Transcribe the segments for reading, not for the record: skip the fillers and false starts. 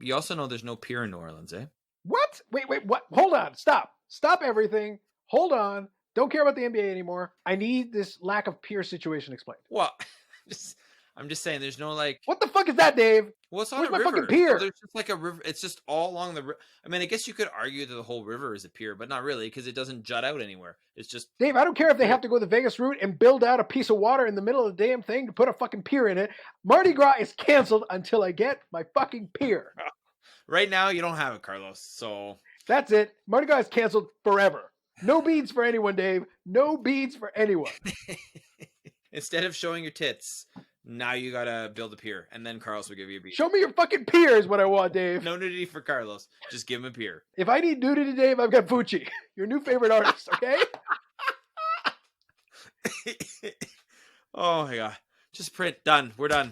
You also know there's no pier in New Orleans, eh? What? Wait, what? Hold on. Stop everything. Hold on. Don't care about the NBA anymore. I need this lack of pier situation explained. Well, I'm just saying there's no like. What the fuck is that, Dave? Well, it's on Where's a my river. fucking pier? So there's just like a river. It's just all along the river. I mean, I guess you could argue that the whole river is a pier, but not really because it doesn't jut out anywhere. It's just. Dave, I don't care if they have to go the Vegas route and build out a piece of water in the middle of the damn thing to put a fucking pier in it. Mardi Gras is canceled until I get my fucking pier. Right now, you don't have it, Carlos. So. That's it. Mardi Gras is canceled forever. No beads for anyone, Dave. No beads for anyone. Instead of showing your tits, now you gotta build a pier, and then Carlos will give you a bead. Show me your fucking pier is what I want, Dave. No nudity for Carlos. Just give him a pier. If I need nudity, Dave, I've got Fucci, your new favorite artist, okay? Oh my god. Just print. Done. We're done.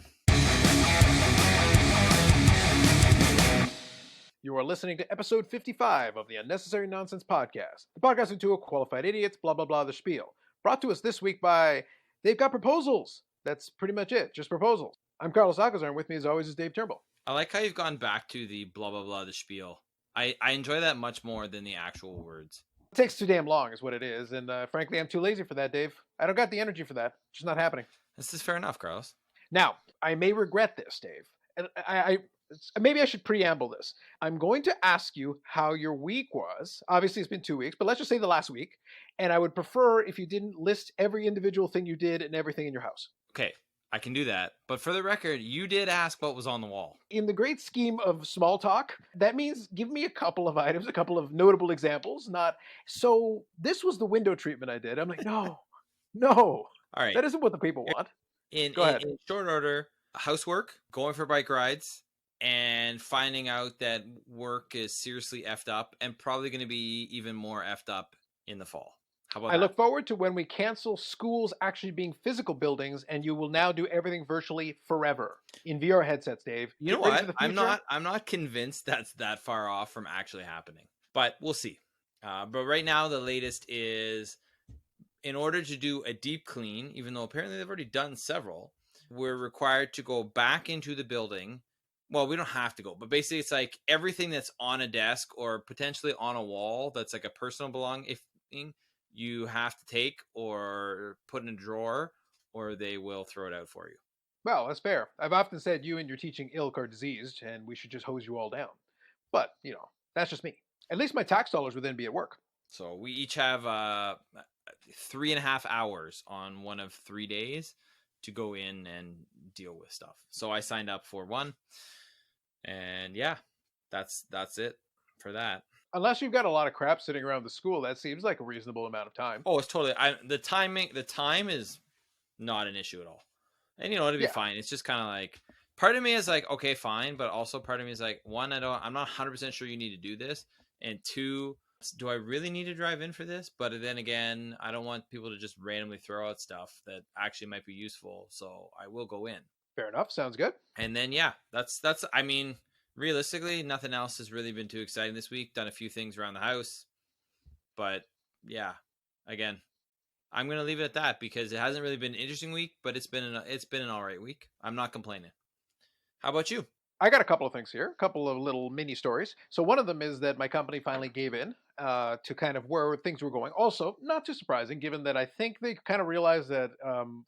You are listening to episode 55 of the Unnecessary Nonsense Podcast. The podcast with two qualified idiots, blah, blah, blah, the spiel. Brought to us this week by They've Got Proposals. That's pretty much it, just proposals. I'm Carlos Alcazar, and with me as always is Dave Turnbull. I like how you've gone back to the blah, blah, blah, the spiel. I enjoy that much more than the actual words. It takes too damn long is what it is, and frankly, I'm too lazy for that, Dave. I don't got the energy for that. It's just not happening. This is fair enough, Carlos. Now, I may regret this, Dave. And I maybe I should preamble this. I'm going to ask you how your week was. Obviously, it's been 2 weeks, but let's just say the last week. And I would prefer if you didn't list every individual thing you did and everything in your house. Okay, I can do that. But for the record, you did ask what was on the wall. In the great scheme of small talk, that means give me a couple of items, a couple of notable examples. Not, so this was the window treatment I did. I'm like, no. All right. That isn't what the people want. In short order, housework, going for bike rides, and finding out that work is seriously effed up and probably going to be even more effed up in the fall. How about that? I look forward to when we cancel schools actually being physical buildings and you will now do everything virtually forever in VR headsets, Dave. You know what? I'm not convinced that's that far off from actually happening, but we'll see. But right now, the latest is in order to do a deep clean, even though apparently they've already done several, we're required to go back into the building. Well, we don't have to go, but basically it's like everything that's on a desk or potentially on a wall that's like a personal belonging, you have to take or put in a drawer or they will throw it out for you. Well, that's fair. I've often said you and your teaching ilk are diseased and we should just hose you all down. But, that's just me. At least my tax dollars would then be at work. So we each have 3.5 hours on one of 3 days to go in and deal with stuff. So I signed up for one. And yeah, that's it for that. Unless you've got a lot of crap sitting around the school, that seems like a reasonable amount of time. Oh, it's totally. The time is not an issue at all. And it'll be fine. It's just kind of like, part of me is like, okay, fine, but also part of me is like, one, I'm not 100% sure you need to do this, and two, do I really need to drive in for this? But then again, I don't want people to just randomly throw out stuff that actually might be useful, so I will go in. Fair enough. Sounds good. And then, yeah, that's. I mean, realistically, nothing else has really been too exciting this week. Done a few things around the house. But, yeah, again, I'm going to leave it at that because it hasn't really been an interesting week, but it's been an all right week. I'm not complaining. How about you? I got a couple of things here, a couple of little mini stories. So one of them is that my company finally gave in to kind of where things were going. Also, not too surprising, given that I think they kind of realized that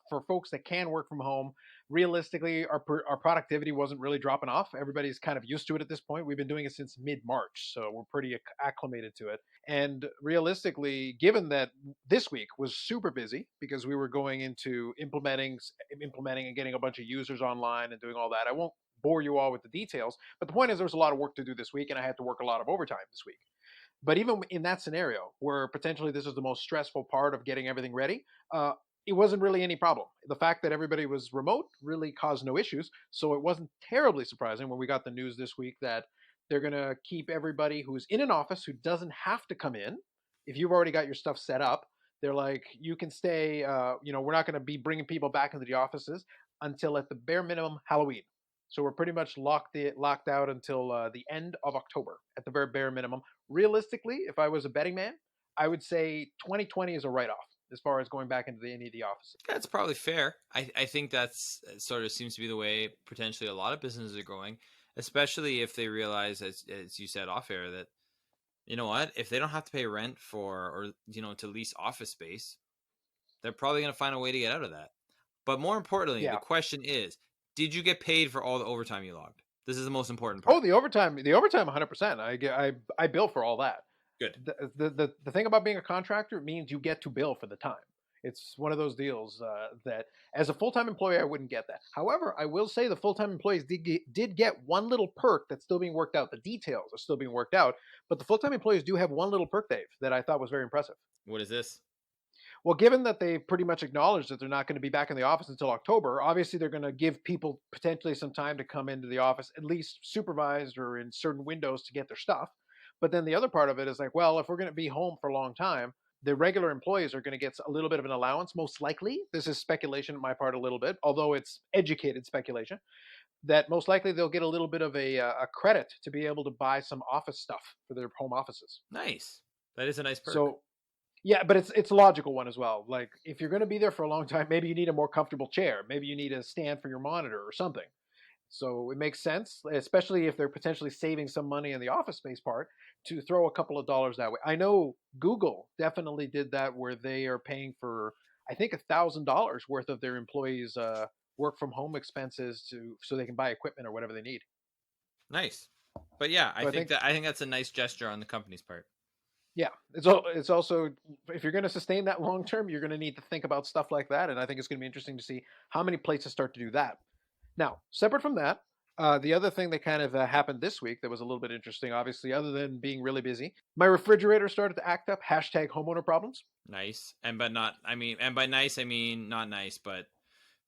for folks that can work from home, realistically, our productivity wasn't really dropping off. Everybody's kind of used to it at this point. We've been doing it since mid-March, so we're pretty acclimated to it. And realistically, given that this week was super busy because we were going into implementing and getting a bunch of users online and doing all that, I won't bore you all with the details, but the point is there was a lot of work to do this week and I had to work a lot of overtime this week. But even in that scenario where potentially this is the most stressful part of getting everything ready, it wasn't really any problem. The fact that everybody was remote really caused no issues, so it wasn't terribly surprising when we got the news this week that they're going to keep everybody who's in an office who doesn't have to come in. If you've already got your stuff set up, they're like, you can stay, we're not going to be bringing people back into the offices until at the bare minimum Halloween. So we're pretty much locked out until the end of October at the very bare minimum. Realistically, if I was a betting man, I would say 2020 is a write-off as far as going back into any of the offices. That's probably fair. I think that's sort of seems to be the way potentially a lot of businesses are going. especially if they realize, as you said off air, that you know what, if they don't have to pay rent for, or to lease office space, they're probably going to find a way to get out of that. But more importantly, the Yeah. question is, did you get paid for all the overtime you logged? This is the most important Oh, part. the overtime 100%. I bill for all that. Good. The thing about being a contractor means you get to bill for the time. It's one of those deals that, as a full-time employee, I wouldn't get that. However, I will say the full-time employees did get one little perk that's still being worked out. The details are still being worked out, but the full-time employees do have one little perk, Dave, that I thought was very impressive. What is this? Well, given that they pretty much acknowledged that they're not going to be back in the office until October, obviously they're going to give people potentially some time to come into the office, at least supervised or in certain windows to get their stuff. But then the other part of it is like, well, if we're going to be home for a long time, the regular employees are going to get a little bit of an allowance, most likely. This is speculation on my part a little bit, although it's educated speculation, that most likely they'll get a little bit of a credit to be able to buy some office stuff for their home offices. Nice. That is a nice perk. So, yeah, but it's a logical one as well. Like, if you're going to be there for a long time, maybe you need a more comfortable chair. Maybe you need a stand for your monitor or something. So it makes sense, especially if they're potentially saving some money in the office space part, to throw a couple of dollars that way. I know Google definitely did that, where they are paying for, I think, $1,000 worth of their employees' work from home expenses so they can buy equipment or whatever they need. Nice. But yeah, So I think that's a nice gesture on the company's part. Yeah, it's also, if you're going to sustain that long term, you're going to need to think about stuff like that, and I think it's going to be interesting to see how many places start to do that. Now, separate from that, the other thing that kind of happened this week that was a little bit interesting, obviously, other than being really busy, my refrigerator started to act up. Hashtag homeowner problems. Nice. And by nice, I mean not nice, but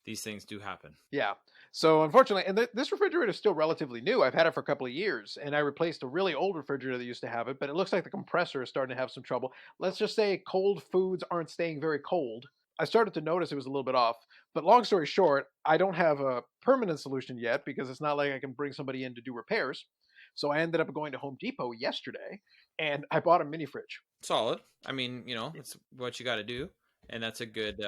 these things do happen. Yeah. So unfortunately, and this refrigerator is still relatively new. I've had it for a couple of years, and I replaced a really old refrigerator that used to have it, but it looks like the compressor is starting to have some trouble. Let's just say cold foods aren't staying very cold. I started to notice it was a little bit off, but long story short, I don't have a permanent solution yet because it's not like I can bring somebody in to do repairs. So I ended up going to Home Depot yesterday, and I bought a mini fridge. Solid. I mean, it's what you got to do, and that's a good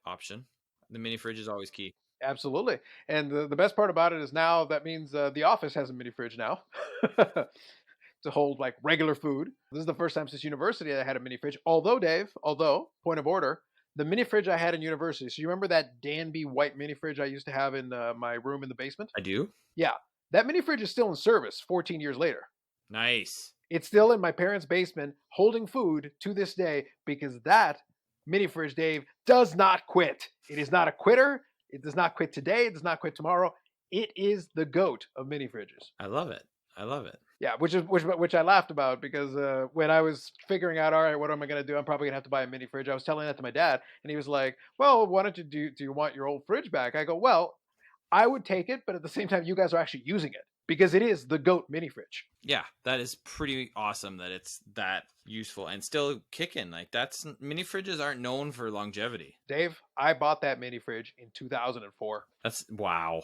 option. The mini fridge is always key. Absolutely. And the best part about it is now that means the office has a mini fridge now to hold like regular food. This is the first time since university I had a mini fridge. Although, point of order, the mini fridge I had in university. So you remember that Danby white mini fridge I used to have in my room in the basement? I do? Yeah. That mini fridge is still in service 14 years later. Nice. It's still in my parents' basement holding food to this day because that mini fridge, Dave, does not quit. It is not a quitter. It does not quit today. It does not quit tomorrow. It is the GOAT of mini fridges. I love it. Yeah, which I laughed about because when I was figuring out, all right, what am I going to do? I'm probably going to have to buy a mini fridge. I was telling that to my dad, and he was like, well, why don't you do you want your old fridge back? I go, well, I would take it, but at the same time, you guys are actually using it because it is the GOAT mini fridge. Yeah, that is pretty awesome that it's that useful and still kicking. Like mini fridges aren't known for longevity. Dave, I bought that mini fridge in 2004. That's wow.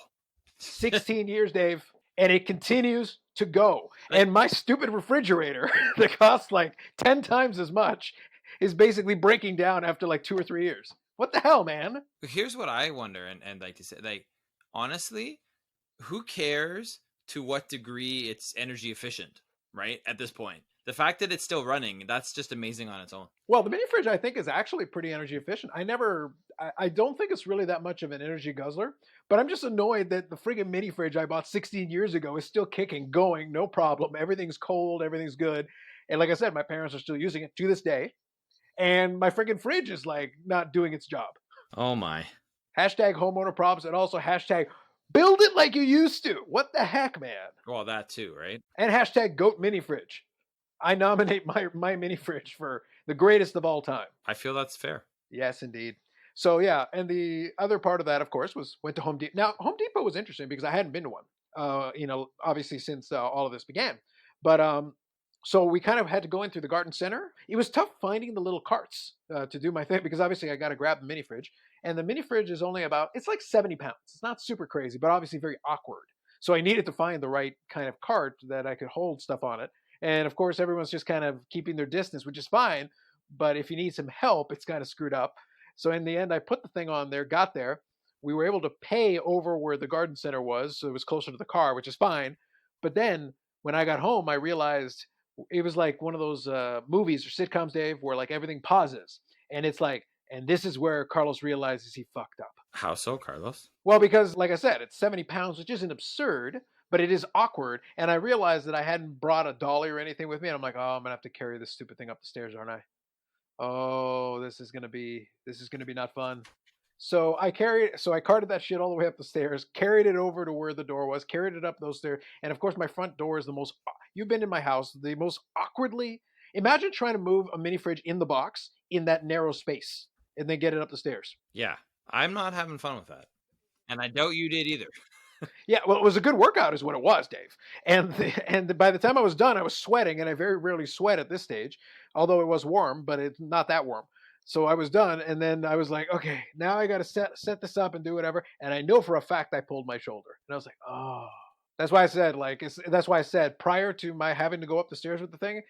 16 years, Dave, and it continues to go. And my stupid refrigerator that costs like 10 times as much is basically breaking down after like 2 or 3 years. What the hell, man? Here's what I wonder and like to say, like, honestly, who cares to what degree it's energy efficient, right? At this point, the fact that it's still running, that's just amazing on its own. Well, the mini fridge, I think, is actually pretty energy efficient. I don't think it's really that much of an energy guzzler, but I'm just annoyed that the friggin' mini fridge I bought 16 years ago is still kicking, going, no problem. Everything's cold, everything's good. And like I said, my parents are still using it to this day. And my friggin' fridge is like not doing its job. Oh my. Hashtag homeowner problems, and also hashtag build it like you used to. What the heck, man? Well, that too, right? And hashtag GOAT mini fridge. I nominate my mini fridge for the greatest of all time. I feel that's fair. Yes, indeed. So yeah, and the other part of that, of course, went to Home Depot. Now, Home Depot was interesting because I hadn't been to one, obviously since all of this began. But so we kind of had to go in through the garden center. It was tough finding the little carts to do my thing because obviously I got to grab the mini fridge, and the mini fridge is only it's like 70 pounds. It's not super crazy, but obviously very awkward. So I needed to find the right kind of cart that I could hold stuff on it. And of course, everyone's just kind of keeping their distance, which is fine. But if you need some help, it's kind of screwed up. So in the end, I put the thing on there, got there. we were able to pay over where the garden center was, so it was closer to the car, which is fine. But then when I got home, I realized it was like one of those movies or sitcoms, Dave, where like everything pauses, and it's like, and this is where Carlos realizes he fucked up. How so, Carlos? Well, because like I said, it's 70 pounds, which isn't absurd, but it is awkward. And I realized that I hadn't brought a dolly or anything with me. And I'm like, oh, I'm gonna have to carry this stupid thing up the stairs, aren't I? Oh, this is gonna be not fun. So I carted that shit all the way up the stairs, carried it over to where the door was, carried it up those stairs, and of course my front door is the most. You've been in my house, the most awkwardly. Imagine trying to move a mini fridge in the box in that narrow space, and then get it up the stairs. Yeah, I'm not having fun with that, and I doubt you did either. Yeah, well, it was a good workout, is what it was, Dave. And by the time I was done, I was sweating, and I very rarely sweat at this stage, although it was warm, but it's not that warm. So I was done, and then I was like, okay, now I got to set this up and do whatever. And I know for a fact I pulled my shoulder, and I was like, oh, that's why I said that's why I said prior to my having to go up the stairs with the thing,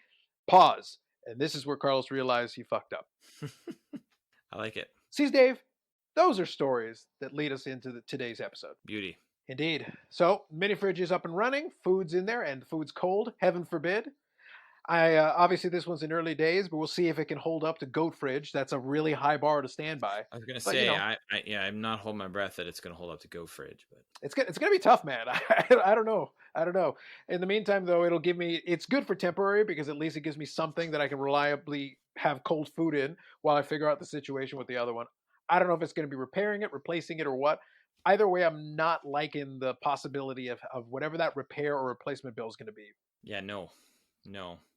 pause, and this is where Carlos realized he fucked up. I like it. See, Dave, those are stories that lead us into today's episode. Beauty. Indeed. So, mini fridge is up and running. Food's in there, and the food's cold. Heaven forbid. I obviously this one's in early days, but we'll see if it can hold up to goat fridge. That's a really high bar to stand by. I was gonna But say, I'm not holding my breath that it's gonna hold up to go fridge, but it's gonna be tough, man. I don't know. I don't know. In the meantime, though, it'll give me. It's good for temporary because at least it gives me something that I can reliably have cold food in while I figure out the situation with the other one. I don't know if it's going to be repairing it, replacing it, or what. Either way, I'm not liking the possibility of whatever that repair or replacement bill is going to be. yeah, no.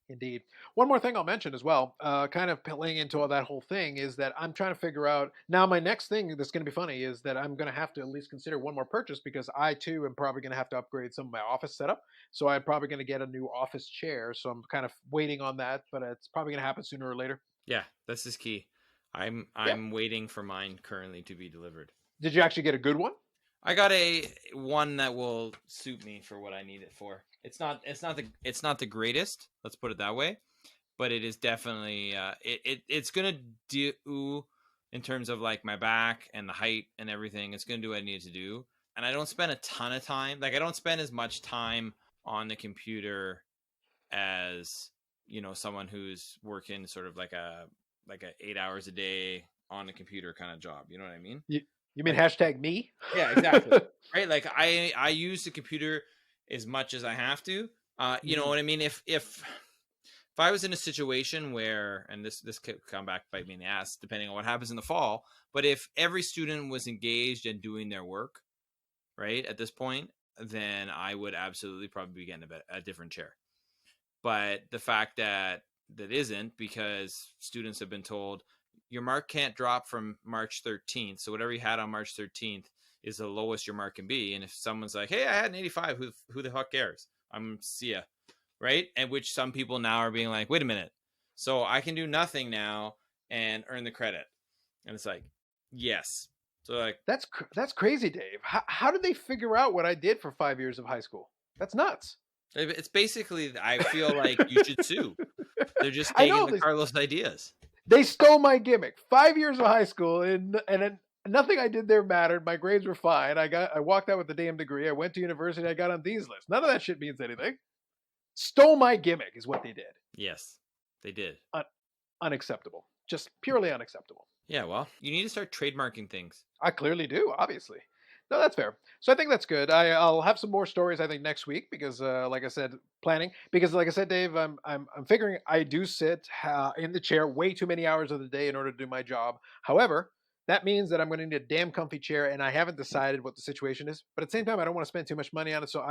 Indeed. One more thing I'll mention as well, kind of playing into all that whole thing, is that I'm trying to figure out now. My next thing that's going to be funny is that I'm going to have to at least consider one more purchase because I too am probably going to have to upgrade some of my office setup. So I'm probably going to get a new office chair. So I'm kind of waiting on that, but it's probably going to happen sooner or later. Yeah, this is key. I'm waiting for mine currently to be delivered. Did you actually get a good one? I got one that will suit me for what I need it for. It's not the greatest, let's put it that way, but it is definitely it's gonna do in terms of like my back and the height and everything. It's gonna do what I need to do, and I don't spend a ton of time. Like I don't spend as much time on the computer as someone who's working sort of like a 8 hours a day on the computer kind of job. You know what I mean? You mean hashtag me? Yeah, exactly. Right. Like I use the computer as much as I have to. You know what I mean? If I was in a situation where, and this could come back bite me in the ass depending on what happens in the fall, but if every student was engaged in doing their work, right, at this point, then I would absolutely probably be getting a different chair. But the fact that isn't, because students have been told your mark can't drop from March 13th. So whatever you had on March 13th is the lowest your mark can be. And if someone's like, hey, I had an 85, who the fuck cares? See ya. Right. And which some people now are being like, wait a minute. So I can do nothing now and earn the credit. And it's like, yes. So like, that's crazy, Dave. How did they figure out what I did for 5 years of high school? That's nuts. It's basically, I feel like you should sue. They're just taking the Carlos ideas. They stole my gimmick. 5 years of high school, and nothing I did there mattered. My grades were fine. I walked out with a damn degree. I went to university. I got on these lists. None of that shit means anything. Stole my gimmick is what they did. Yes, they did. Unacceptable. Just purely unacceptable. Yeah, well, you need to start trademarking things. I clearly do, obviously. No, that's fair. So I think that's good. I'll have some more stories, I think, next week because, like I said, planning. Because, like I said, Dave, I'm figuring I do sit in the chair way too many hours of the day in order to do my job. However, that means that I'm going to need a damn comfy chair, and I haven't decided what the situation is. But at the same time, I don't want to spend too much money on it. So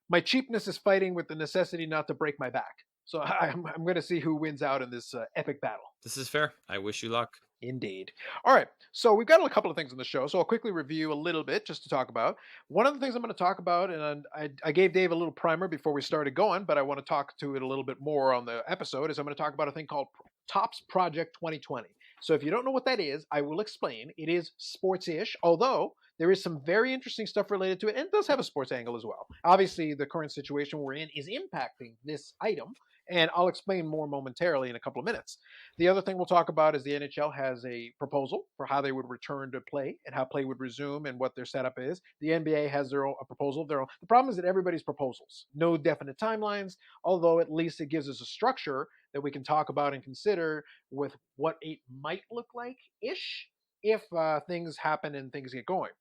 my cheapness is fighting with the necessity not to break my back. So I'm going to see who wins out in this epic battle. This is fair. I wish you luck. Indeed. All right. So we've got a couple of things on the show. So I'll quickly review a little bit just to talk about. One of the things I'm going to talk about, and I gave Dave a little primer before we started going, but I want to talk to it a little bit more on the episode, is I'm going to talk about a thing called Topps Project 2020. So if you don't know what that is, I will explain. It is sports-ish, although There is some very interesting stuff related to it, and it does have a sports angle as well. Obviously, the current situation we're in is impacting this item, and I'll explain more momentarily in a couple of minutes. The other thing we'll talk about is the NHL has a proposal for how they would return to play and how play would resume and what their setup is. The NBA has their own a proposal of their own. The problem is that everybody's proposals, no definite timelines, although at least it gives us a structure that we can talk about and consider with what it might look like ish if things happen and things get going.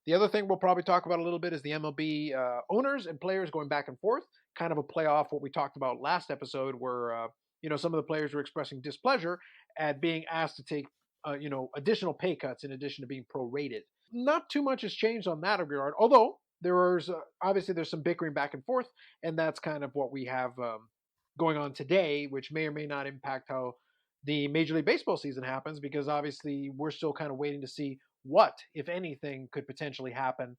The other thing we'll probably talk about a little bit is the MLB owners and players going back and forth, kind of a play off what we talked about last episode, where some of the players were expressing displeasure at being asked to take additional pay cuts in addition to being prorated. Not too much has changed on that regard, although there's obviously there's some bickering back and forth, and that's kind of what we have going on today, which may or may not impact how the Major League Baseball season happens, because obviously we're still kind of waiting to see what, if anything, could potentially happen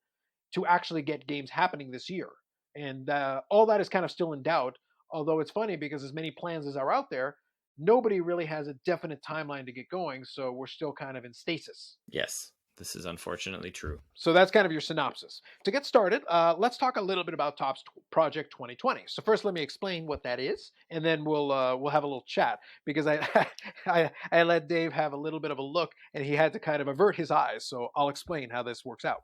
to actually get games happening this year. And all that is kind of still in doubt, although it's funny because as many plans as are out there, nobody really has a definite timeline to get going, so we're still kind of in stasis. Yes, this is unfortunately true. So that's kind of your synopsis. To get started, let's talk a little bit about Topps Project 2020. So first, let me explain what that is, and then we'll have a little chat, because I let Dave have a little bit of a look, and he had to kind of avert his eyes. So I'll explain how this works out.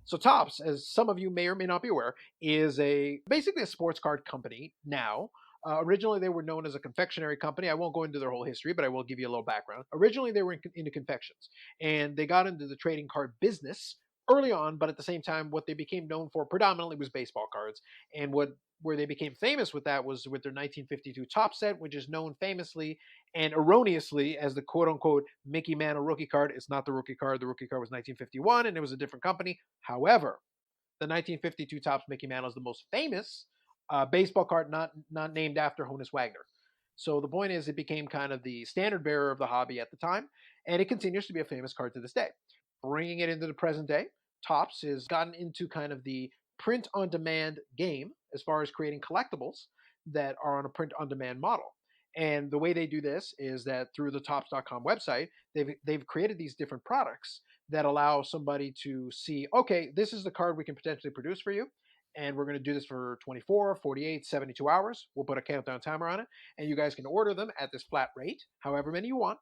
So Topps, as some of you may or may not be aware, is basically a sports card company now. Originally, they were known as a confectionery company. I won't go into their whole history, but I will give you a little background. Originally, they were into confections, and they got into the trading card business early on, but at the same time, what they became known for predominantly was baseball cards. And where they became famous with that was with their 1952 Topps set, which is known famously and erroneously as the quote-unquote Mickey Mantle rookie card. It's not the rookie card. The rookie card was 1951, and it was a different company. However, the 1952 Topps Mickey Mantle is the most famous baseball card not named after Honus Wagner. So the point is, it became kind of the standard bearer of the hobby at the time, and it continues to be a famous card to this day. Bringing it into the present day, Topps has gotten into kind of the print-on-demand game as far as creating collectibles that are on a print-on-demand model. And the way they do this is that through the Topps.com website, they've created these different products that allow somebody to see, okay, this is the card we can potentially produce for you, and we're going to do this for 24, 48, 72 hours. We'll put a countdown timer on it, and you guys can order them at this flat rate, however many you want,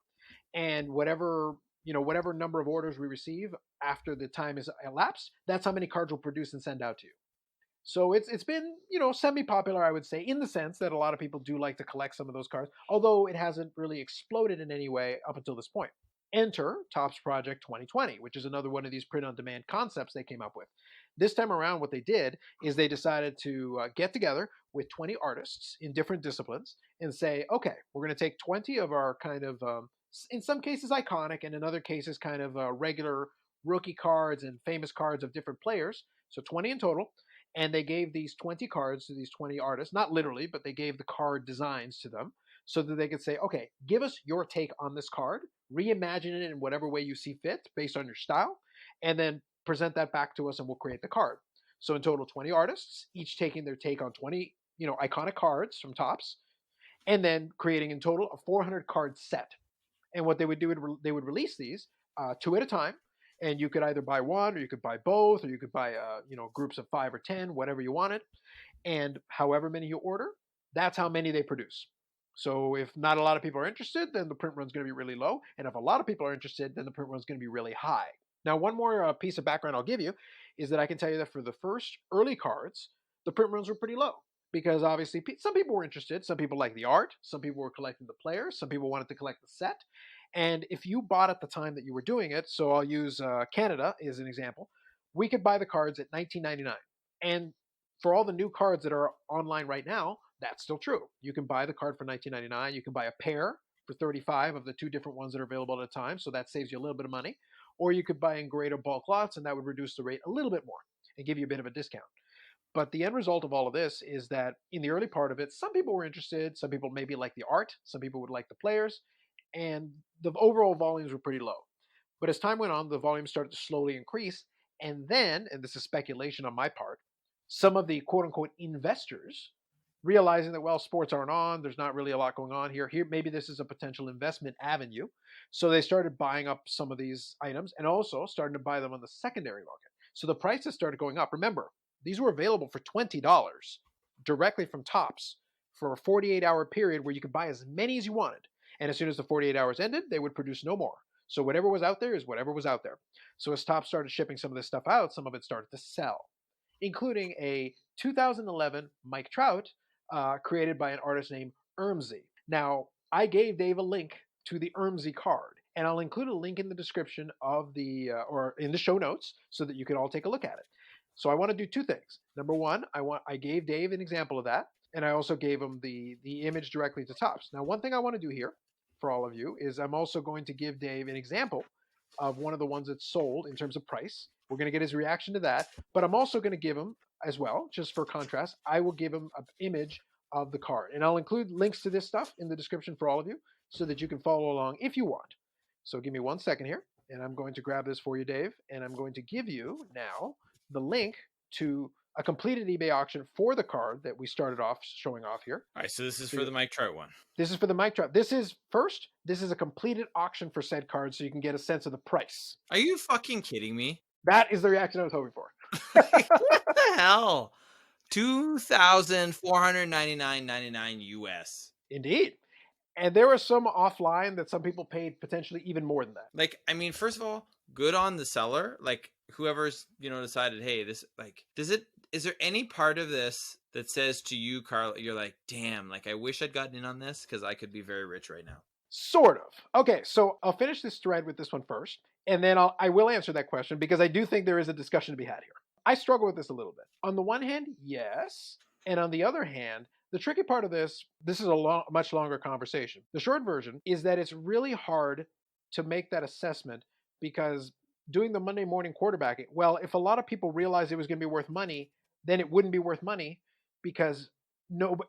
and whatever number of orders we receive after the time is elapsed, that's how many cards we'll produce and send out to you. So it's been, semi-popular, I would say, in the sense that a lot of people do like to collect some of those cards, although it hasn't really exploded in any way up until this point. Enter Topps Project 2020, which is another one of these print-on-demand concepts they came up with. This time around, what they did is they decided to get together with 20 artists in different disciplines and say, okay, we're going to take 20 of our kind of, in some cases iconic, and in other cases kind of regular rookie cards and famous cards of different players, so 20 in total, and they gave these 20 cards to these 20 artists, not literally, but they gave the card designs to them so that they could say, okay, give us your take on this card, reimagine it in whatever way you see fit based on your style, and then present that back to us and we'll create the card. So in total, 20 artists, each taking their take on 20, iconic cards from Topps, and then creating in total a 400 card set. And what they would do, they would release these 2 at a time, and you could either buy one, or you could buy both, or you could buy groups of 5 or 10, whatever you wanted. And however many you order, that's how many they produce. So if not a lot of people are interested, then the print run's going to be really low. And if a lot of people are interested, then the print run's going to be really high. Now, one more piece of background I'll give you is that I can tell you that for the first early cards, the print runs were pretty low. Because obviously some people were interested. Some people liked the art. Some people were collecting the players. Some people wanted to collect the set. And if you bought at the time that you were doing it, so I'll use Canada as an example, we could buy the cards at $19.99. And for all the new cards that are online right now, that's still true. You can buy the card for $19.99. You can buy a pair for $35 of the 2 different ones that are available at a time, so that saves you a little bit of money. Or you could buy in greater bulk lots, and that would reduce the rate a little bit more and give you a bit of a discount. But the end result of all of this is that in the early part of it, some people were interested, some people maybe liked the art, some people would like the players, and the overall volumes were pretty low. But as time went on, the volumes started to slowly increase, and then, and this is speculation on my part, some of the quote-unquote investors realizing that, well, sports aren't on, there's not really a lot going on here. Maybe this is a potential investment avenue. So they started buying up some of these items and also starting to buy them on the secondary market. So the prices started going up. Remember, these were available for $20 directly from Topps for a 48-hour period where you could buy as many as you wanted. And as soon as the 48 hours ended, they would produce no more. So whatever was out there is whatever was out there. So as Topps started shipping some of this stuff out, some of it started to sell, including a 2011 Mike Trout created by an artist named Ermsey. Now, I gave Dave a link to the Ermsey card, and I'll include a link in the description of or in the show notes so that you can all take a look at it. So I want to do two things. Number one, I gave Dave an example of that, and I also gave him the image directly to Topps. Now, one thing I want to do here for all of you is I'm also going to give Dave an example of one of the ones that's sold in terms of price. We're going to get his reaction to that, but I'm also going to give him as well, just for contrast, I will give him an image of the card. And I'll include links to this stuff in the description for all of you so that you can follow along if you want. So give me 1 second here, and I'm going to grab this for you, Dave, and I'm going to give you now the link to a completed eBay auction for the card that we started off showing off here. All right, so this is for the Mike Trout one. This is for the Mike Trout. This is a completed auction for said card so you can get a sense of the price. Are you fucking kidding me? That is the reaction I was hoping for. What the hell? $2,499.99 US. Indeed. And there was some offline that some people paid potentially even more than that. Like, I mean, first of all, good on the seller. Like, whoever's, decided, hey, this, like, is there any part of this that says to you, Carl, you're like, damn, like, I wish I'd gotten in on this because I could be very rich right now? Sort of. Okay, so I'll finish this thread with this one first, and then I will answer that question because I do think there is a discussion to be had here. I struggle with this a little bit. On the one hand, yes. And on the other hand, the tricky part of this is a much longer conversation. The short version is that it's really hard to make that assessment because doing the Monday morning quarterbacking, well, if a lot of people realized it was going to be worth money, then it wouldn't be worth money because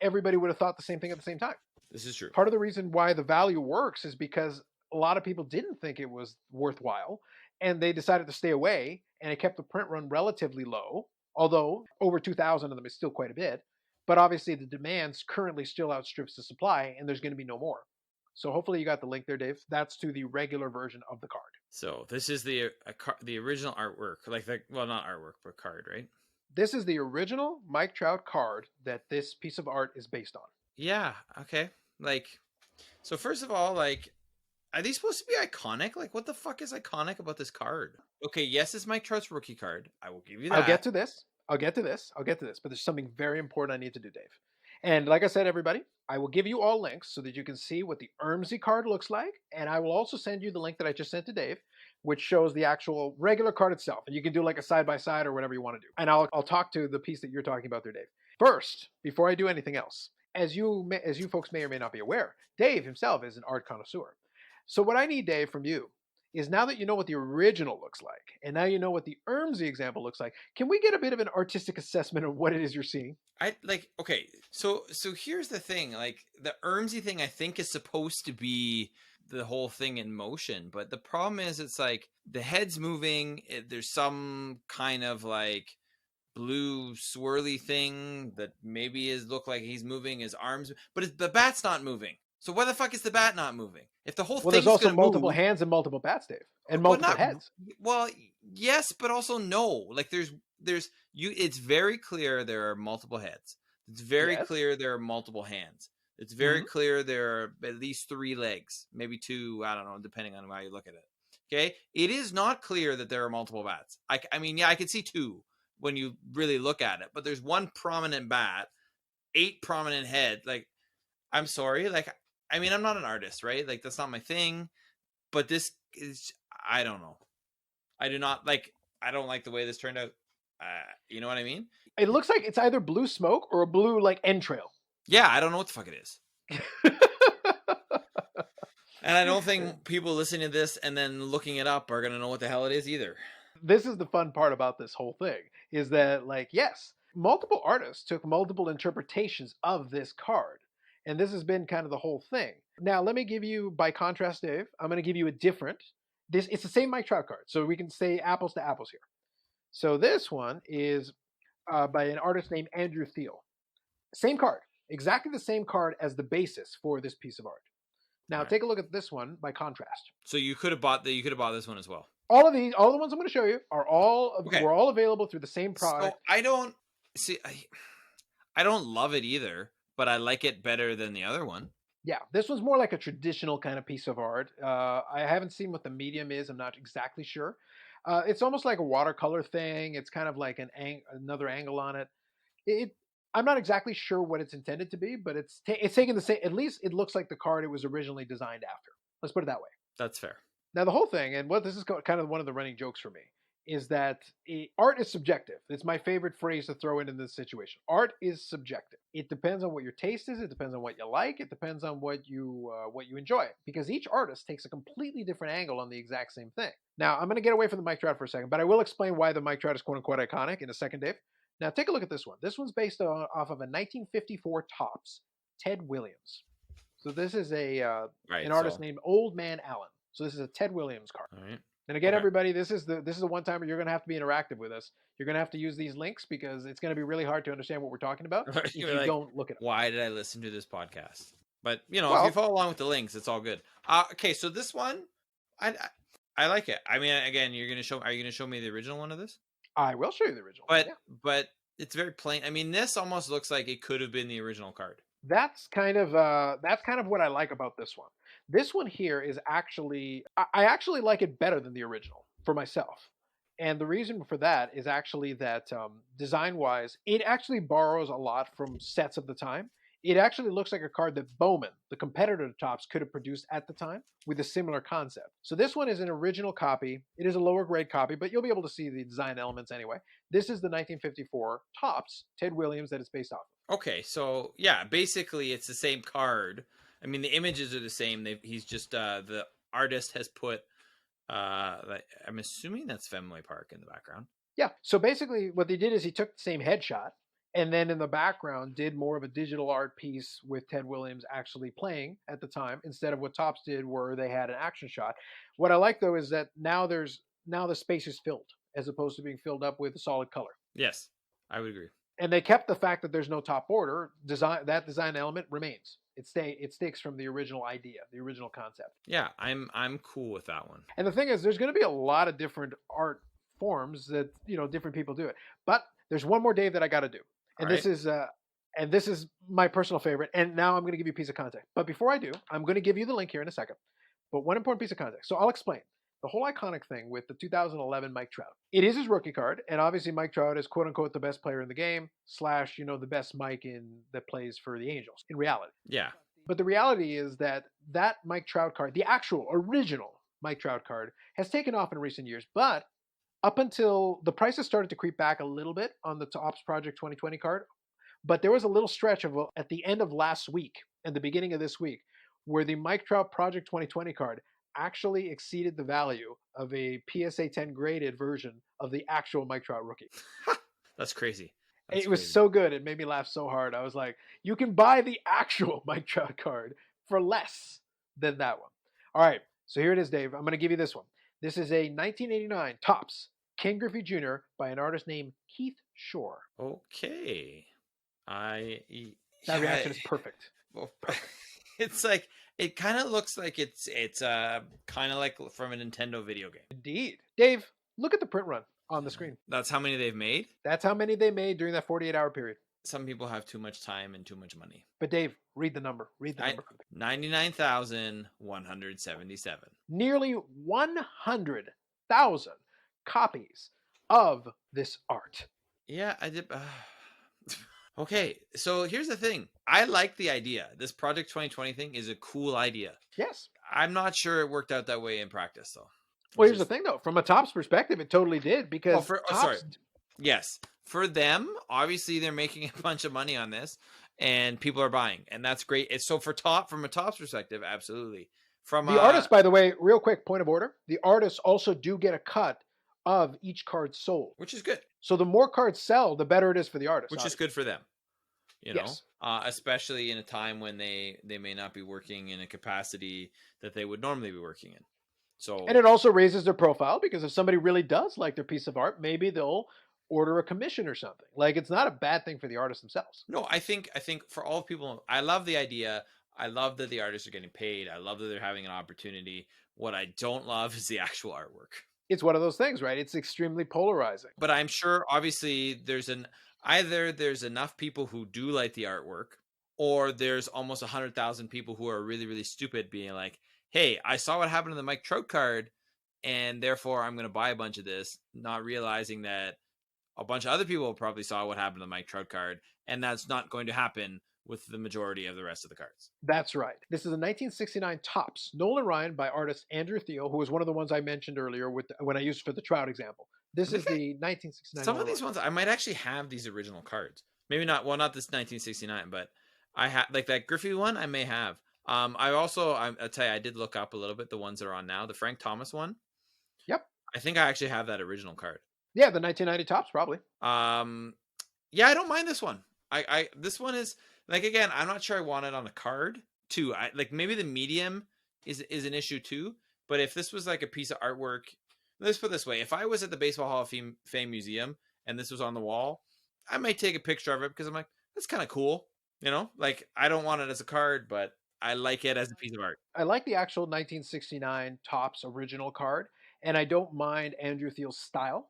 everybody would have thought the same thing at the same time. This is true. Part of the reason why the value works is because a lot of people didn't think it was worthwhile and they decided to stay away, and it kept the print run relatively low, although over 2,000 of them is still quite a bit. But obviously the demands currently still outstrips the supply, and there's going to be no more. So hopefully you got the link there, Dave. That's to the regular version of the card. So this is the original artwork, not artwork, but card, right? This is the original Mike Trout card that this piece of art is based on. Yeah. Okay. Like, so first of all, like, are these supposed to be iconic? Like, what the fuck is iconic about this card? Okay, yes, it's Mike Trout's rookie card. I will give you that. I'll get to this. But there's something very important I need to do, Dave. And like I said, everybody, I will give you all links so that you can see what the Ermsey card looks like. And I will also send you the link that I just sent to Dave, which shows the actual regular card itself. And you can do like a side-by-side or whatever you want to do. And I'll talk to the piece that you're talking about there, Dave. First, before I do anything else, as you folks may or may not be aware, Dave himself is an art connoisseur. So what I need, Dave, from you is now that you know what the original looks like, and now you know what the Ermsey example looks like, can we get a bit of an artistic assessment of what it is you're seeing? Okay, so here's the thing. Like, the Ermsey thing, I think, is supposed to be the whole thing in motion, but the problem is it's like the head's moving. There's some kind of like blue swirly thing that maybe look like he's moving his arms, but the bat's not moving. So why the fuck is the bat not moving? If the whole there's also multiple hands and multiple bats, Dave, and multiple heads. Well, yes, but also no. Like it's very clear there are multiple heads. It's very clear there are multiple hands. It's very clear there are at least 3 legs, maybe 2. I don't know, depending on how you look at it. Okay, it is not clear that there are multiple bats. I mean, yeah, I can see 2 when you really look at it, but there's 1 prominent bat, 8 prominent head. Like, I'm sorry, like. I mean, I'm not an artist, right? Like, that's not my thing. But this is, I don't know. I don't like the way this turned out. You know what I mean? It looks like it's either blue smoke or a blue, like, entrail. Yeah, I don't know what the fuck it is. And I don't think people listening to this and then looking it up are going to know what the hell it is either. This is the fun part about this whole thing, is that, like, yes, multiple artists took multiple interpretations of this card. And this has been kind of the whole thing. Now, let me give you, by contrast, Dave, I'm going to give you a different. It's the same Mike Trout card, so we can say apples to apples here. So this one is by an artist named Andrew Thiel. Same card. exactly the same card as the basis for this piece of art. Now, Right. take a look at this one by contrast. So you could have bought this one as well. All of the ones I'm going to show you Okay. were all available through the same So product. I don't see. I don't love it either, but I like it better than the other one. Yeah, this one's more like a traditional kind of piece of art. I haven't seen what the medium is. I'm not exactly sure. It's almost like a watercolor thing. It's kind of like another angle on it. It I'm not exactly sure what it's intended to be, but it's taking the same. At least it looks like the card it was originally designed after. Let's put it that way. That's fair. Now the whole thing, and what this is kind of one of the running jokes for me, is that art is subjective. It's my favorite phrase to throw in this situation. Art is subjective. It depends on what your taste is. It depends on what you like. It depends on what you enjoy. Because each artist takes a completely different angle on the exact same thing. Now I'm going to get away from the Mike Trout for a second, but I will explain why the Mike Trout is quote unquote iconic in a second, Dave. Now take a look at this one. This one's based off of a 1954 Topps Ted Williams. So this is an artist named Old Man Allen. So this is a Ted Williams card. All right. And again, everybody, this is the one time you're going to have to be interactive with us. You're going to have to use these links because it's going to be really hard to understand what we're talking about if you don't look at it. Why did I listen to this podcast? But if you follow along with the links, it's all good. Okay, so this one, I like it. I mean, again, are you going to show me the original one of this? I will show you the original. But it's very plain. I mean, this almost looks like it could have been the original card. That's kind of what I like about this one. This one here is actually I actually like it better than the original for myself. And the reason for that is actually that design-wise, it actually borrows a lot from sets of the time. It actually looks like a card that Bowman, the competitor to Topps, could have produced at the time with a similar concept. So this one is an original copy. It is a lower grade copy, but you'll be able to see the design elements anyway. This is the 1954 Topps Ted Williams that it's based off of. Okay, so yeah, basically it's the same card. I mean, the images are the same. He's just the artist has put. I'm assuming that's Fenway Park in the background. Yeah. So basically, what they did is he took the same headshot, and then in the background did more of a digital art piece with Ted Williams actually playing at the time, instead of what Topps did, where they had an action shot. What I like though is that now the space is filled as opposed to being filled up with a solid color. Yes, I would agree. And they kept the fact that there's no top border. That design element remains. It sticks from the original idea, the original concept. Yeah, I'm cool with that one. And the thing is, there's going to be a lot of different art forms that different people do it. But there's one more, Dave, that I got to do, and this is my personal favorite. And now I'm going to give you a piece of context. But before I do, I'm going to give you the link here in a second. But one important piece of context. So I'll explain. The whole iconic thing with the 2011 Mike Trout. It is his rookie card, and obviously Mike Trout is quote unquote the best player in the game, / the best Mike that plays for the Angels in reality. Yeah. But the reality is that Mike Trout card, the actual original Mike Trout card, has taken off in recent years. But up until the prices started to creep back a little bit on the Topps Project 2020 card, but there was a little stretch at the end of last week and the beginning of this week where the Mike Trout Project 2020 card actually exceeded the value of a PSA 10 graded version of the actual Mike Trout rookie. That's crazy. It was so good. It made me laugh so hard. I was like, you can buy the actual Mike Trout card for less than that one. All right. So here it is, Dave. I'm going to give you this one. This is a 1989 Topps Ken Griffey Jr. by an artist named Keith Shore. Okay. That reaction is perfect. It's like, it kind of looks like it's kind of like from a Nintendo video game. Indeed. Dave, look at the print run on the screen. That's how many they've made? That's how many they made during that 48-hour period. Some people have too much time and too much money. But Dave, read the number. 99,177. Nearly 100,000 copies of this art. Yeah, I did. Okay, so here's the thing. I like the idea. This Project 2020 thing is a cool idea. Yes. I'm not sure it worked out that way in practice, though. Well, here's the thing, though. From a Topps perspective, it totally did because Yes. For them, obviously, they're making a bunch of money on this, and people are buying, and that's great. It's so from a Topps perspective, absolutely. From the artists, by the way, real quick point of order, the artists also do get a cut of each card sold, which is good. So the more cards sell, the better it is for the artist, which is good for them. Yes. Especially in a time when they may not be working in a capacity that they would normally be working in. So, and it also raises their profile because if somebody really does like their piece of art, maybe they'll order a commission or something. Like, it's not a bad thing for the artists themselves. No, I think for all people, I love the idea. I love that the artists are getting paid. I love that they're having an opportunity. What I don't love is the actual artwork. It's one of those things, right? It's extremely polarizing. But I'm sure, obviously, either there's enough people who do like the artwork, or there's almost 100,000 people who are really, really stupid, being like, "Hey, I saw what happened to the Mike Trout card, and therefore I'm going to buy a bunch of this," not realizing that a bunch of other people probably saw what happened to the Mike Trout card, and that's not going to happen with the majority of the rest of the cards. That's right. This is a 1969 Topps Nolan Ryan by artist Andrew Thiel, who was one of the ones I mentioned earlier when I used for the Trout example. This is the 1969. Some of these ones, I might actually have these original cards. Maybe not. Well, not this 1969, but I have like that Griffey one. I may have. I'll tell you, I did look up a little bit the ones that are on now. The Frank Thomas one. Yep. I think I actually have that original card. Yeah, the 1990 Topps probably. Yeah, I don't mind this one. This one is like, again, I'm not sure I want it on a card too. I like maybe the medium is an issue too. But if this was like a piece of artwork, let's put it this way: if I was at the Baseball Hall of Fame Museum and this was on the wall, I might take a picture of it because I'm like, that's kind of cool. You know, like I don't want it as a card, but I like it as a piece of art. I like the actual 1969 Topps original card, and I don't mind Andrew Thiel's style.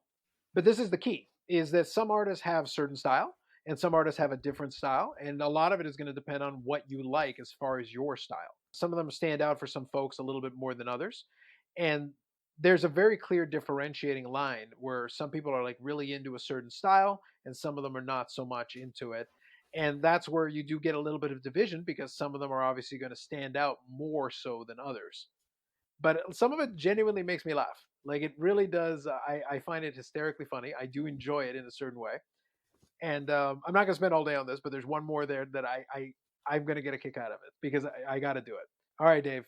But this is the key, is that some artists have certain style and some artists have a different style. And a lot of it is going to depend on what you like as far as your style. Some of them stand out for some folks a little bit more than others. And there's a very clear differentiating line where some people are like really into a certain style and some of them are not so much into it. And that's where you do get a little bit of division because some of them are obviously going to stand out more so than others. But some of it genuinely makes me laugh. Like it really does. I find it hysterically funny. I do enjoy it in a certain way. And I'm not going to spend all day on this, but there's one more there that I'm going to get a kick out of it because I got to do it. All right, Dave,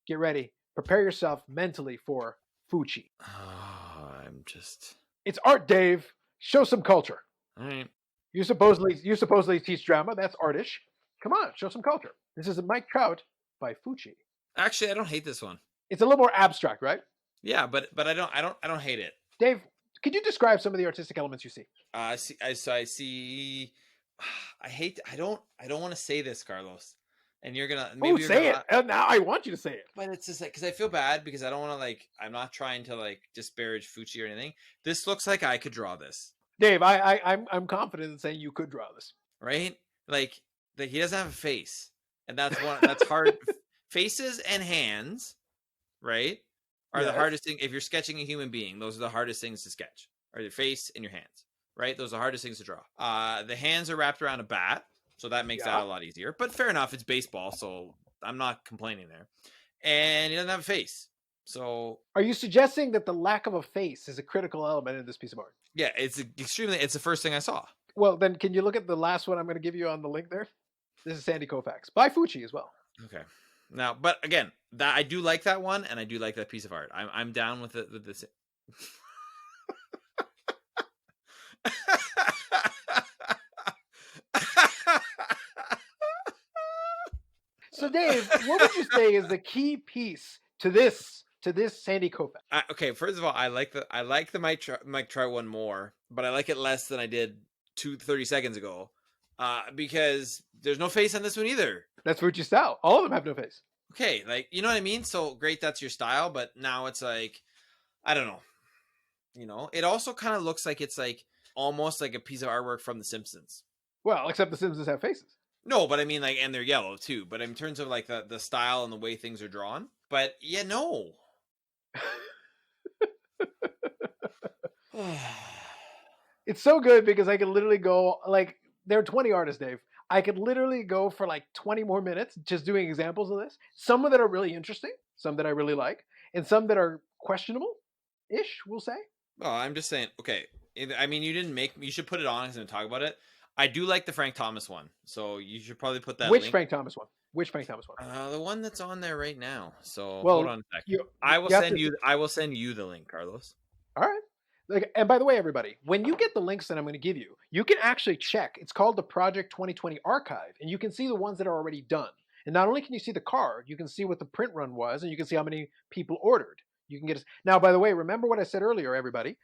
get ready. Prepare yourself mentally for Fucci. Oh, It's art, Dave. Show some culture. All right. You supposedly teach drama. That's artish. Come on, show some culture. This is Mike Trout by Fucci. Actually, I don't hate this one. It's a little more abstract, right? Yeah, but I don't hate it. Dave, could you describe some of the artistic elements you see? I see. I don't want to say this, Carlos. And you're gonna maybe say it. Now I want you to say it. But it's just like because I feel bad because I don't want to like. I'm not trying to like disparage Fucci or anything. This looks like I could draw this. Dave, I'm confident in saying you could draw this. Right? Like he doesn't have a face, and that's hard. Faces and hands, right, are the hardest thing. If you're sketching a human being, those are the hardest things to sketch. Are your face and your hands, right? Those are the hardest things to draw. The hands are wrapped around a bat, so that makes that a lot easier. But fair enough, it's baseball, so I'm not complaining there. And he doesn't have a face. So are you suggesting that the lack of a face is a critical element in this piece of art? Yeah, it's the first thing I saw. Well, then can you look at the last one I'm going to give you on the link there? This is Sandy Koufax by Fucci as well. Okay. Now, but again, that I do like that one, and I do like that piece of art. I'm down with it with this. So, Dave, what would you say is the key piece to this Sandy Koufax? Okay, first of all, I like the Mike Trout one more, but I like it less than I did 30 seconds ago, because there's no face on this one either. That's Fucci's style. All of them have no face. Okay, like you know what I mean. So great, that's your style, but now it's like, I don't know. You know, it also kind of looks like it's like almost like a piece of artwork from The Simpsons. Well, except The Simpsons have faces. No, but I mean like, and they're yellow too. But in terms of like the style and the way things are drawn, but yeah, no. It's so good because I could literally go like there are 20 artists, Dave. I could literally go for like 20 more minutes just doing examples of this. Some of that are really interesting, some that I really like, and some that are questionable-ish, we'll say. Well, I'm just saying, okay. I mean, you should put it on and talk about it. I do like the Frank Thomas one, so you should probably put that. Which link. Frank Thomas one? Which Frank Thomas one? The one that's on there right now. So hold on a second. I will send you the link, Carlos. All right. And by the way, everybody, when you get the links that I'm going to give you, you can actually check. It's called the Project 2020 Archive, and you can see the ones that are already done. And not only can you see the card, you can see what the print run was, and you can see how many people ordered. You can get now. By the way, remember what I said earlier, everybody.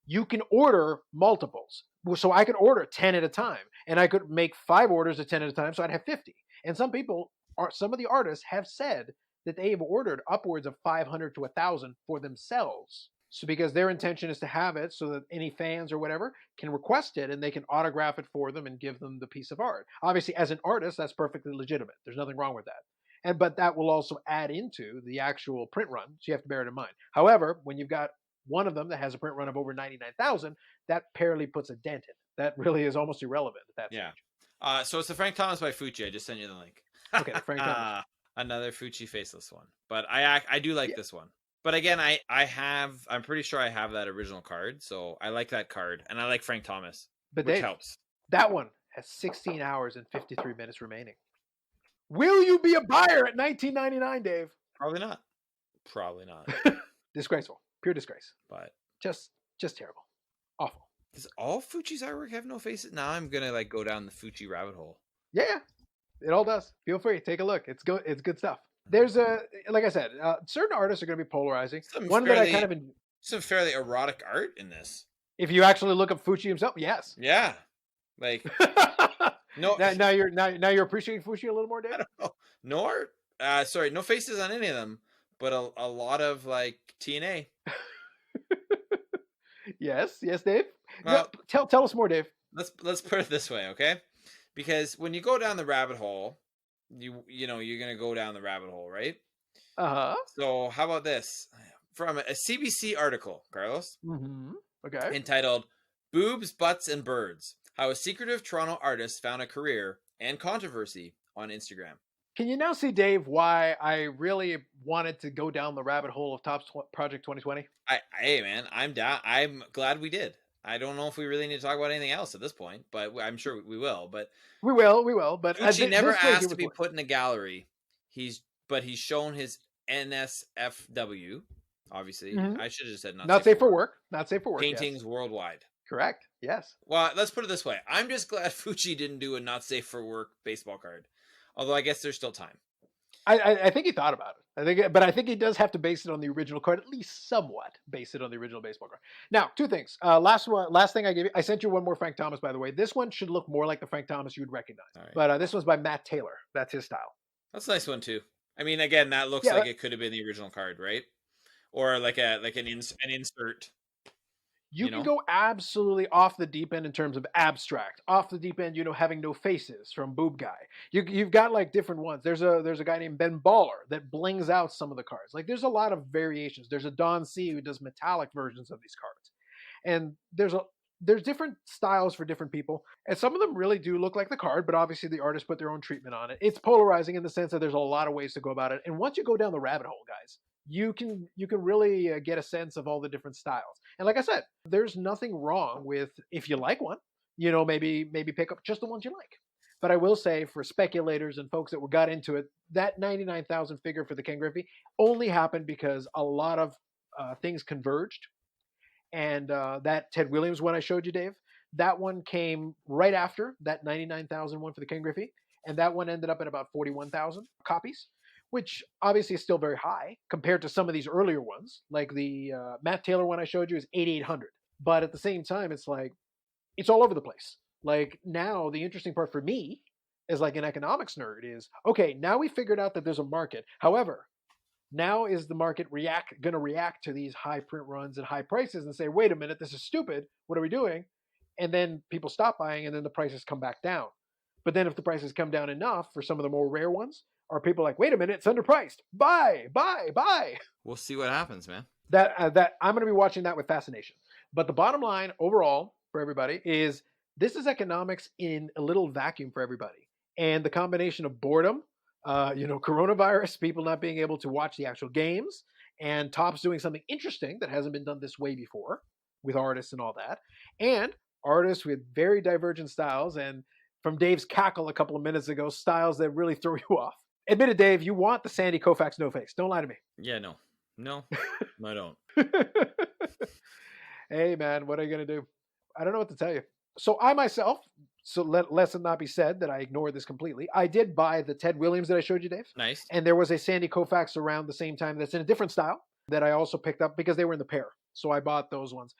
you can order multiples. So I could order 10 at a time, and I could make 5 orders of 10 at a time, so I'd have 50. And some of the artists have said that they have ordered upwards of 500 to 1,000 for themselves. So because their intention is to have it so that any fans or whatever can request it and they can autograph it for them and give them the piece of art. Obviously, as an artist, that's perfectly legitimate. There's nothing wrong with that. But that will also add into the actual print run, so you have to bear it in mind. However, when you've got one of them that has a print run of over 99,000, that barely puts a dent in it. That really is almost irrelevant at that stage. So it's the Frank Thomas by Fucci. I just sent you the link. Okay, Frank Thomas. Another Fucci faceless one, but I do like this one. But again, I'm pretty sure I have that original card, so I like that card, and I like Frank Thomas, which Dave, helps. That one has 16 hours and 53 minutes remaining. Will you be a buyer at $19.99, Dave? Probably not. Probably not. Disgraceful. Pure disgrace. But just terrible. Awful. Does all Fucci's artwork have no faces? Now I'm gonna go down the Fucci rabbit hole. Yeah, it all does. Feel free, take a look. It's good stuff. There's like I said, certain artists are going to be polarizing. Some fairly erotic art in this. If you actually look up Fucci himself, yes. Yeah, like no. Now you're appreciating Fucci a little more, Dave. I don't know. No art. Sorry, no faces on any of them, but a lot of like TNA. Yes, Dave. Well, tell us more, Dave. Let's put it this way, okay? Because when you go down the rabbit hole, you know you're gonna go down the rabbit hole, right? So how about this from a CBC article, Carlos? Mm-hmm. Okay. Entitled "Boobs, Butts, and Birds: How a Secretive Toronto Artist Found a Career and Controversy on Instagram." Can you now see, Dave, why I really wanted to go down the rabbit hole of Topps Project 2020? Hey, man, I'm down. I'm glad we did. I don't know if we really need to talk about anything else at this point, but I'm sure we will. But we will. But Fucci never asked to be put in a gallery. He's shown his NSFW. Obviously, I should have just said not safe for work. Not safe for work. Paintings worldwide. Correct. Yes. Well, let's put it this way. I'm just glad Fucci didn't do a not safe for work baseball card. Although I guess there's still time. I think he thought about it. I think he does have to base it on the original card, at least somewhat base it on the original baseball card. Now, 2 things. Last thing I gave you, I sent you one more Frank Thomas, by the way. This one should look more like the Frank Thomas you'd recognize. Right. But this one's by Matt Taylor. That's his style. That's a nice one too. I mean, again, that looks like it could have been the original card, right? Or like an insert. You can go absolutely off the deep end in terms of abstract. Off the deep end, having no faces from Boob Guy. You've got like different ones. There's a guy named Ben Baller that blings out some of the cards. Like there's a lot of variations. There's a Don C who does metallic versions of these cards. And there's different styles for different people. And some of them really do look like the card, but obviously the artists put their own treatment on it. It's polarizing in the sense that there's a lot of ways to go about it. And once you go down the rabbit hole, guys, you can really get a sense of all the different styles. And like I said, there's nothing wrong with, if you like one, maybe pick up just the ones you like. But I will say, for speculators and folks that got into it, that 99,000 figure for the Ken Griffey only happened because a lot of things converged. And that Ted Williams one I showed you, Dave, that one came right after that 99,000 one for the Ken Griffey. And that one ended up at about 41,000 copies, which obviously is still very high compared to some of these earlier ones. Like the Matt Taylor one I showed you is 8,800. But at the same time, it's like, it's all over the place. Like now, the interesting part for me as like an economics nerd is, okay, now we figured out that there's a market. However, now is the market going to react to these high print runs and high prices and say, wait a minute, this is stupid. What are we doing? And then people stop buying and then the prices come back down. But then if the prices come down enough for some of the more rare ones, are people like, wait a minute, it's underpriced. Buy. We'll see what happens, man. That I'm going to be watching that with fascination. But the bottom line overall for everybody is this is economics in a little vacuum for everybody. And the combination of boredom, coronavirus, people not being able to watch the actual games, and Topps doing something interesting that hasn't been done this way before with artists and all that, and artists with very divergent styles, and from Dave's cackle a couple of minutes ago, styles that really throw you off. Admit it, Dave, you want the Sandy Koufax no face. Don't lie to me. Yeah, no, I don't. Hey, man, what are you going to do? I don't know what to tell you. So I myself, lest it not be said that I ignored this completely, I did buy the Ted Williams that I showed you, Dave. Nice. And there was a Sandy Koufax around the same time that's in a different style that I also picked up because they were in the pair. So I bought those ones.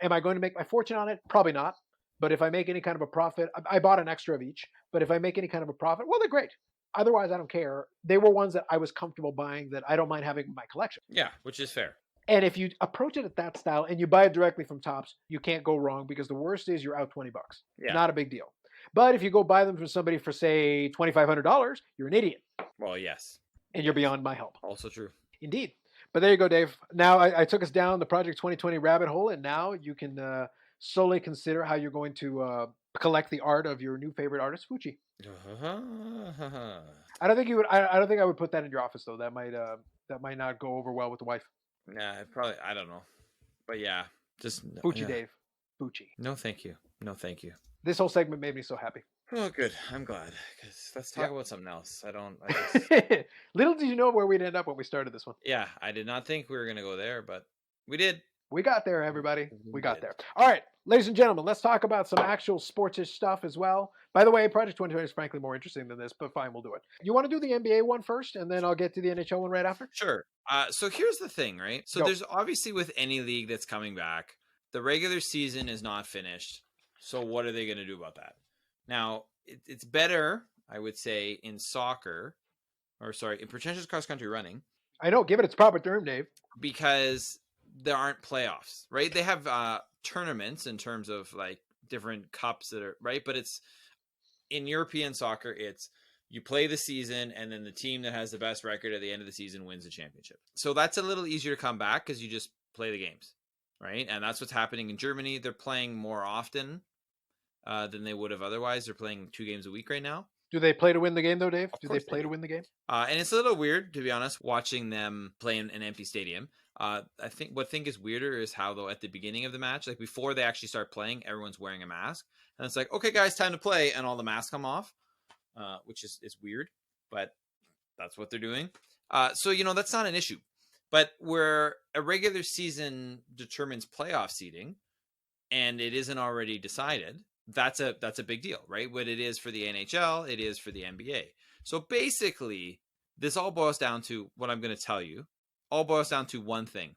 Am I going to make my fortune on it? Probably not. But if I make any kind of a profit, I bought an extra of each. But if I make any kind of a profit, well, they're great. Otherwise, I don't care. They were ones that I was comfortable buying that I don't mind having in my collection. Yeah, which is fair. And if you approach it at that style and you buy it directly from Topps, you can't go wrong because the worst is you're out $20. Yeah. Not a big deal. But if you go buy them from somebody for, say, $2,500, you're an idiot. Well, yes. And you're beyond my help. Also true. Indeed. But there you go, Dave. Now I took us down the Project 2020 rabbit hole, and now you can solely consider how you're going to collect the art of your new favorite artist, Fucci. I don't think you would. I don't think I would put that in your office, though. That might not go over well with the wife. Nah, probably. I don't know. But yeah, just Fucci, yeah. Dave. Fucci. No, thank you. No, thank you. This whole segment made me so happy. Oh, good. I'm glad. Because let's talk about something else. Little did you know where we'd end up when we started this one. Yeah, I did not think we were going to go there, but we did. We got there, everybody. We got there. All right, ladies and gentlemen, let's talk about some actual sportish stuff as well. By the way, Project 2020 is frankly more interesting than this, but fine, we'll do it. You want to do the NBA one first, and then I'll get to the NHL one right after? Sure. So here's the thing, right? So there's obviously with any league that's coming back, the regular season is not finished. So what are they going to do about that? Now, it's better, I would say, in soccer, in pretentious cross-country running. I know, give it its proper term, Dave. Because there aren't playoffs, right? They have tournaments in terms of like different cups that are, right? But it's in European soccer, it's you play the season and then the team that has the best record at the end of the season wins the championship. So that's a little easier to come back because you just play the games, right? And that's what's happening in Germany. They're playing more often than they would have otherwise. They're playing 2 games a week right now. Do they play to win the game, though, Dave? Do they play to win the game? And it's a little weird, to be honest, watching them play in an empty stadium. I think is weirder is how, though, at the beginning of the match, like before they actually start playing, everyone's wearing a mask. And it's like, okay, guys, time to play. And all the masks come off, which is weird. But that's what they're doing. So, that's not an issue. But where a regular season determines playoff seeding and it isn't already decided, that's a big deal, right? What it is for the NHL, it is for the NBA. So basically, this all boils down to what I'm going to tell you. All boils down to one thing.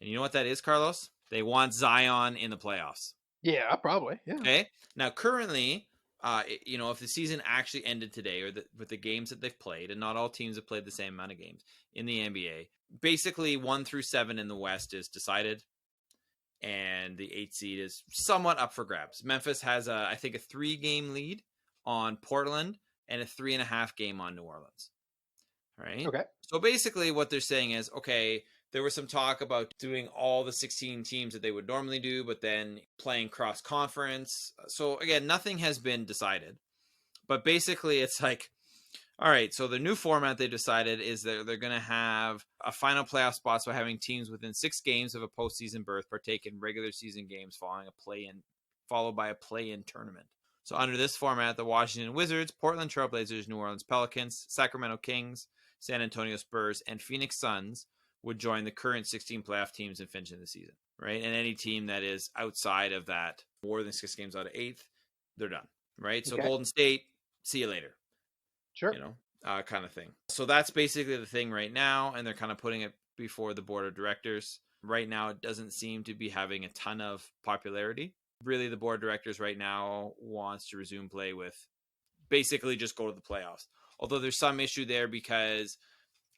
And you know what that is, Carlos? They want Zion in the playoffs. Yeah, probably. Yeah. Okay. Now, currently, if the season actually ended today or with the games that they've played, and not all teams have played the same amount of games in the NBA, basically 1 through 7 in the West is decided. And the 8th seed is somewhat up for grabs. Memphis has, I think, a 3-game lead on Portland and a 3.5 game on New Orleans. Right? Okay. So basically what they're saying is, okay, there was some talk about doing all the 16 teams that they would normally do, but then playing cross-conference. So again, nothing has been decided. But basically it's like, all right, so the new format they decided is that they're going to have a final playoff spots by having teams within 6 games of a postseason berth partake in regular season games followed by a play-in tournament. So under this format, the Washington Wizards, Portland Trailblazers, New Orleans Pelicans, Sacramento Kings, San Antonio Spurs, and Phoenix Suns would join the current 16 playoff teams and finish in the season, right? And any team that is outside of that, more than 6 games out of 8th, they're done, right? So Golden State, see you later. Sure. Kind of thing. So that's basically the thing right now, and they're kind of putting it before the board of directors. Right now, it doesn't seem to be having a ton of popularity. Really, the board of directors right now wants to resume play with basically just go to the playoffs. Although there's some issue there because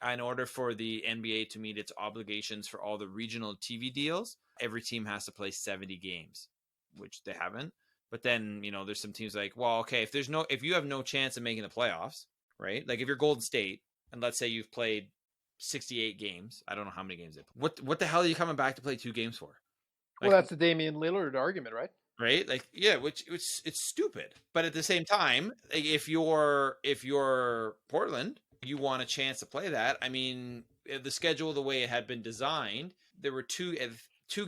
in order for the NBA to meet its obligations for all the regional TV deals, every team has to play 70 games, which they haven't. But then, there's some teams like, well, okay, if you have no chance of making the playoffs, right? Like if you're Golden State and let's say you've played 68 games, I don't know how many games they play. What the hell are you coming back to play 2 games for? Well, that's the Damian Lillard argument, right? Right? Like, yeah, which it's stupid. But at the same time, if you're Portland, you want a chance to play that. I mean, the schedule, the way it had been designed, there were two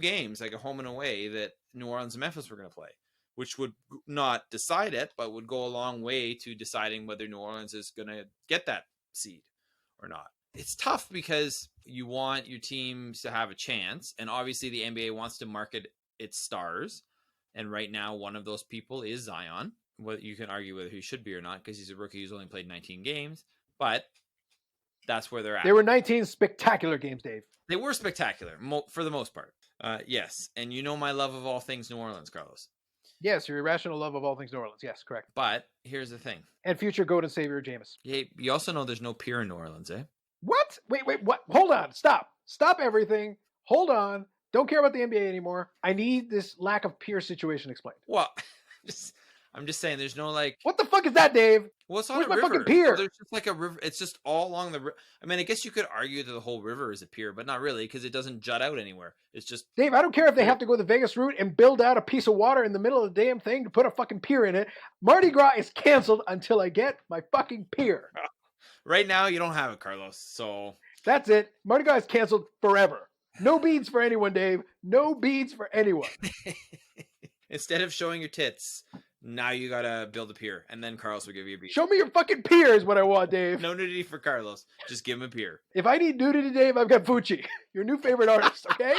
games, like a home and away, that New Orleans and Memphis were going to play, which would not decide it, but would go a long way to deciding whether New Orleans is going to get that seed or not. It's tough because you want your teams to have a chance, and obviously the NBA wants to market its stars, and right now one of those people is Zion. Well, you can argue whether he should be or not because he's a rookie who's only played 19 games, but that's where they're at. There were 19 spectacular games, Dave. They were spectacular for the most part. Yes, and you know my love of all things New Orleans, Carlos. Yes, your irrational love of all things New Orleans. Yes, correct. But here's the thing. And future Golden Savior Jameis. You also know there's no pier in New Orleans, eh? What? Wait, what? Hold on. Stop. Stop everything. Hold on. Don't care about the NBA anymore. I need this lack of pier situation explained. Well, I'm just saying there's no like. What the fuck is that, Dave? Well, it's on Where's a my river. fucking pier? So there's just like a river. It's just all along the. I mean, I guess you could argue that the whole river is a pier, but not really because it doesn't jut out anywhere. It's just. Dave, I don't care if they have to go the Vegas route and build out a piece of water in the middle of the damn thing to put a fucking pier in it. Mardi Gras is canceled until I get my fucking pier. Right now, you don't have it, Carlos. So that's it. Mardi Gras is canceled forever. No beads for anyone, Dave. No beads for anyone. Instead of showing your tits, now you gotta build a pier, and then Carlos will give you a bead. Show me your fucking pier is what I want, Dave. No nudity for Carlos. Just give him a pier. If I need nudity, Dave, I've got Fucci, your new favorite artist, okay?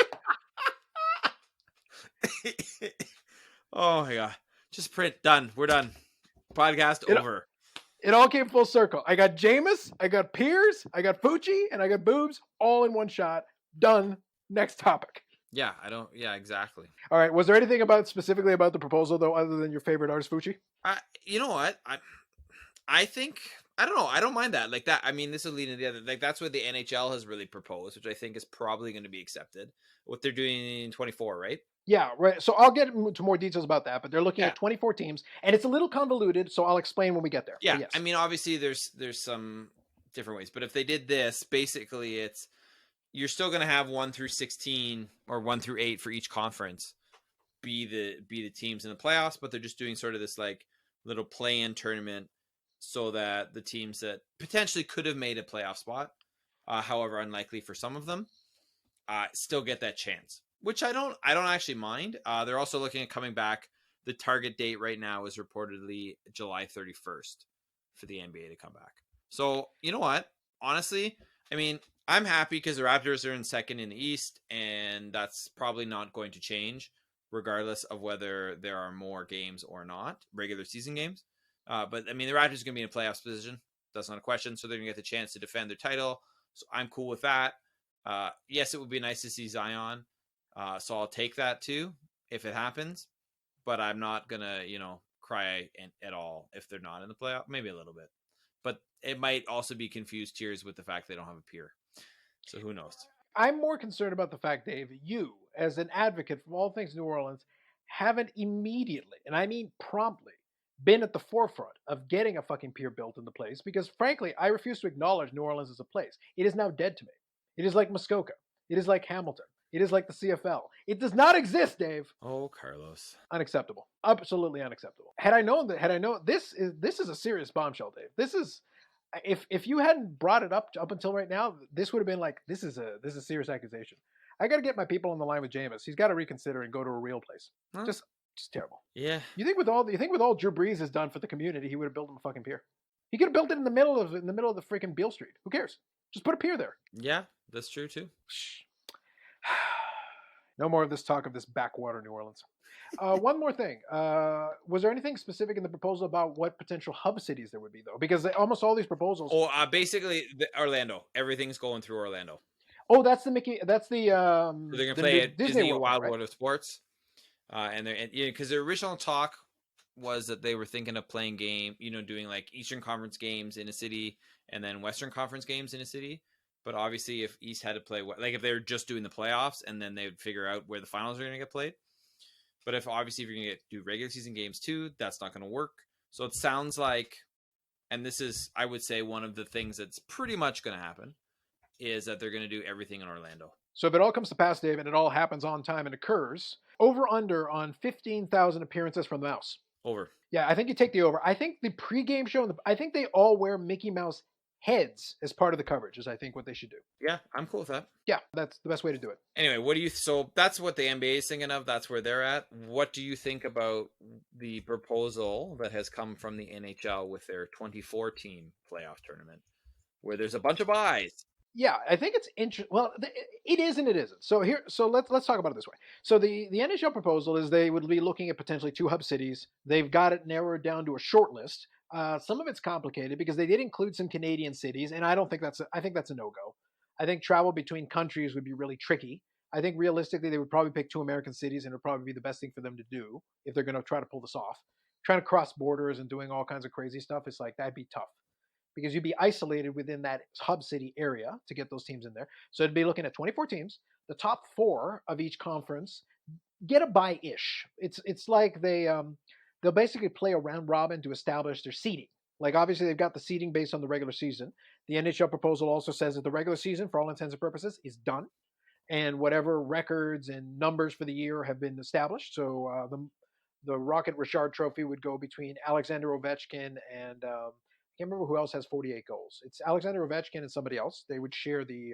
Oh my god. Just print. Done. We're done. Podcast over. It all came full circle. I got Jameis, I got Piers, I got Fucci, and I got boobs all in one shot. Done. Next topic. Yeah, exactly. All right. Was there anything specifically about the proposal though, other than your favorite artist, Fucci? You know what? I think I don't know. I don't mind that. Like that. I mean, this will lead into the other. Like that's what the NHL has really proposed, which I think is probably going to be accepted. What they're doing in 24, right? Yeah, right. So I'll get into more details about that, but they're looking at 24 teams, and it's a little convoluted, so I'll explain when we get there. Yeah, yes. I mean, obviously there's some different ways, but if they did this, basically it's you're still going to have 1 through 16 or 1 through 8 for each conference be the teams in the playoffs, but they're just doing sort of this like little play-in tournament so that the teams that potentially could have made a playoff spot, however unlikely for some of them, still get that chance, which I don't actually mind. They're also looking at coming back. The target date right now is reportedly July 31st for the NBA to come back. So you know what? Honestly, I mean, I'm happy because the Raptors are in second in the East, and that's probably not going to change regardless of whether there are more games or not, regular season games. But I mean, the Raptors are going to be in a playoffs position. That's not a question. So they're going to get the chance to defend their title. So I'm cool with that. Yes, it would be nice to see Zion. So I'll take that too if it happens. But I'm not going to, cry at all if they're not in the playoff. Maybe a little bit. But it might also be confused tears with the fact they don't have a pier. So who knows? I'm more concerned about the fact, Dave, you, as an advocate for all things New Orleans, haven't immediately, and I mean promptly, been at the forefront of getting a fucking pier built in the place because, frankly, I refuse to acknowledge New Orleans as a place. It is now dead to me. It is like Muskoka. It is like Hamilton. It is like the CFL. It does not exist, Dave. Oh, Carlos. Unacceptable. Absolutely unacceptable. Had I known this is a serious bombshell, Dave. This is if you hadn't brought it up until right now, this would have been like this is a serious accusation. I got to get my people on the line with Jameis. He's got to reconsider and go to a real place. Huh? Just terrible. Yeah. You think with all Drew Brees has done for the community, he would have built him a fucking pier. He could have built it in the middle of the freaking Beale Street. Who cares? Just put a pier there. Yeah, that's true too. No more of this talk of this backwater New Orleans. One more thing. Was there anything specific in the proposal about what potential hub cities there would be, though? Because almost all these proposals... Oh, basically, Orlando. Everything's going through Orlando. Oh, that's the Mickey... That's the... So they're going to play at Disney Wild right? World of Sports. Because the original talk was that they were thinking of playing doing like Eastern Conference games in a city and then Western Conference games in a city. But obviously, if East had to play, like if they were just doing the playoffs and then they would figure out where the finals are going to get played. But if you're going to do regular season games too, that's not going to work. So it sounds like, and this is, I would say, one of the things that's pretty much going to happen is that they're going to do everything in Orlando. So if it all comes to pass, Dave, and it all happens on time and occurs, over/under on 15,000 appearances from the Mouse. Over. Yeah, I think you take the over. I think the pregame show, I think they all wear Mickey Mouse heads as part of the coverage is I think what they should do. Yeah, I'm cool with that. Yeah, that's the best way to do it. Anyway, so that's what the NBA is thinking of. That's where they're at. What do you think about the proposal that has come from the NHL with their 24-team playoff tournament where there's a bunch of buys? Yeah, I think it's interesting. Well, it is and it isn't. So let's talk about it this way. So the NHL proposal is they would be looking at potentially 2 hub cities. They've got it narrowed down to a short list. Some of it's complicated because they did include some Canadian cities, and I think that's a no-go. I think travel between countries would be really tricky. I think realistically they would probably pick 2 American cities, and it would probably be the best thing for them to do if they're going to try to pull this off. Trying to cross borders and doing all kinds of crazy stuff, it's like that'd be tough because you'd be isolated within that hub city area to get those teams in there. So it'd be looking at 24 teams. The top 4 of each conference get a bye-ish. It's like they'll basically play a round robin to establish their seeding. Like obviously they've got the seeding based on the regular season. The NHL proposal also says that the regular season, for all intents and purposes, is done, and whatever records and numbers for the year have been established. So the Rocket Richard Trophy would go between Alexander Ovechkin and I can't remember who else has 48 goals. It's Alexander Ovechkin and somebody else. They would share the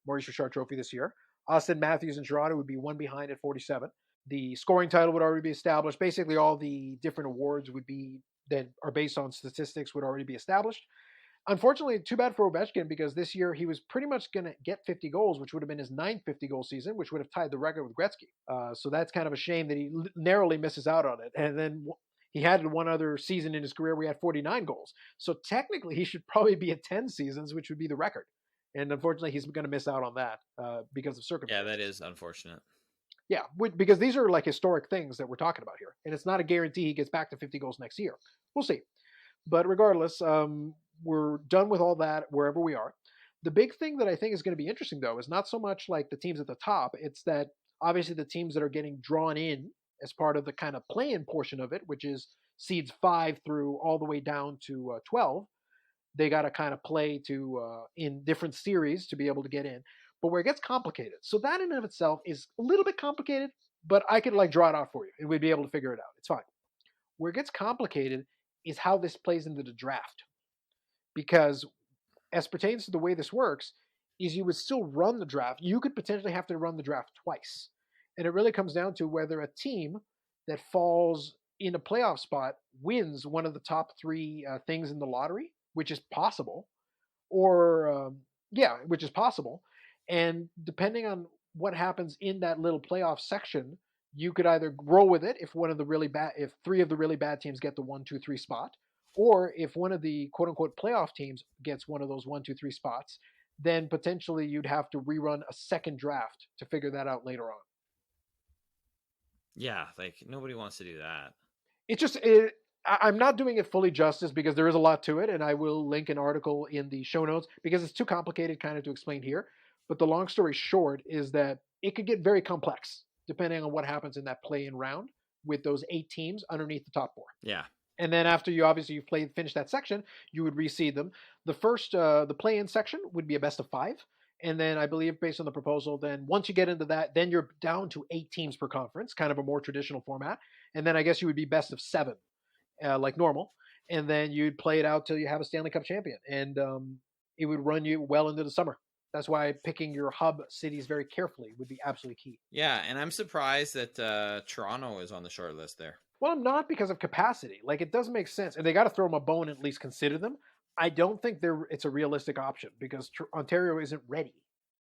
Maurice Richard Trophy this year. Austin Matthews and Toronto would be one behind at 47. The scoring title would already be established. Basically, all the different awards would be that are based on statistics would already be established. Unfortunately, too bad for Ovechkin because this year he was pretty much going to get 50 goals, which would have been his 9th 50-goal season, which would have tied the record with Gretzky. So that's kind of a shame that he narrowly misses out on it. And then he had one other season in his career where he had 49 goals. So technically, he should probably be at 10 seasons, which would be the record. And unfortunately, he's going to miss out on that because of circumstances. Yeah, that is unfortunate. Yeah, because these are like historic things that we're talking about here. And it's not a guarantee he gets back to 50 goals next year. We'll see. But regardless, we're done with all that wherever we are. The big thing that I think is going to be interesting, though, is not so much like the teams at the top. It's that obviously the teams that are getting drawn in as part of the kind of play-in portion of it, which is seeds 5 through all the way down to 12, they got to kind of play to in different series to be able to get in. But where it gets complicated, so that in and of itself is a little bit complicated, but I could like draw it out for you and we'd be able to figure it out. It's fine. Where it gets complicated is how this plays into the draft. Because as pertains to the way this works, is you would still run the draft. You could potentially have to run the draft twice. And it really comes down to whether a team that falls in a playoff spot wins one of the top 3 things in the lottery, which is possible, or which is possible. And depending on what happens in that little playoff section, you could either roll with it if 3 of the really bad teams get the 1, 2, 3 spot, or if one of the quote unquote playoff teams gets one of those 1, 2, 3 spots, then potentially you'd have to rerun a second draft to figure that out later on. Yeah, like nobody wants to do that. I'm not doing it fully justice because there is a lot to it, and I will link an article in the show notes because it's too complicated kind of to explain here. But the long story short is that it could get very complex depending on what happens in that play-in round with those 8 teams underneath the top 4. Yeah. And then after you've finished that section, you would reseed them. The first, the play-in section would be a best of 5. And then I believe based on the proposal, then once you get into that, then you're down to 8 teams per conference, kind of a more traditional format. And then I guess you would be best of 7, like normal. And then you'd play it out till you have a Stanley Cup champion. And it would run you well into the summer. That's why picking your hub cities very carefully would be absolutely key. Yeah, and I'm surprised that Toronto is on the short list there. Well, I'm not because of capacity. Like, it doesn't make sense. And they got to throw them a bone and at least consider them. I don't think it's a realistic option because Ontario isn't ready.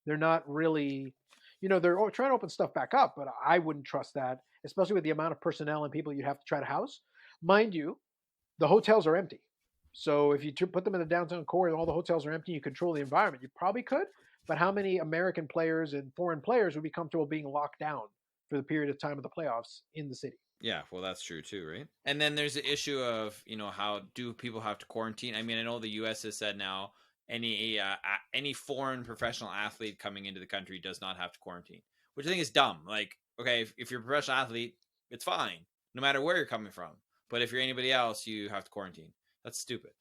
They're not really, they're trying to open stuff back up, but I wouldn't trust that, especially with the amount of personnel and people you have to try to house. Mind you, the hotels are empty. So if you put them in the downtown core and all the hotels are empty, you control the environment. You probably could, but how many American players and foreign players would be comfortable being locked down for the period of time of the playoffs in the city? Yeah, well, that's true too, right? And then there's the issue of, how do people have to quarantine? I mean, I know the U.S. has said now any foreign professional athlete coming into the country does not have to quarantine, which I think is dumb. Like, okay, if you're a professional athlete, it's fine, no matter where you're coming from. But if you're anybody else, you have to quarantine. That's stupid.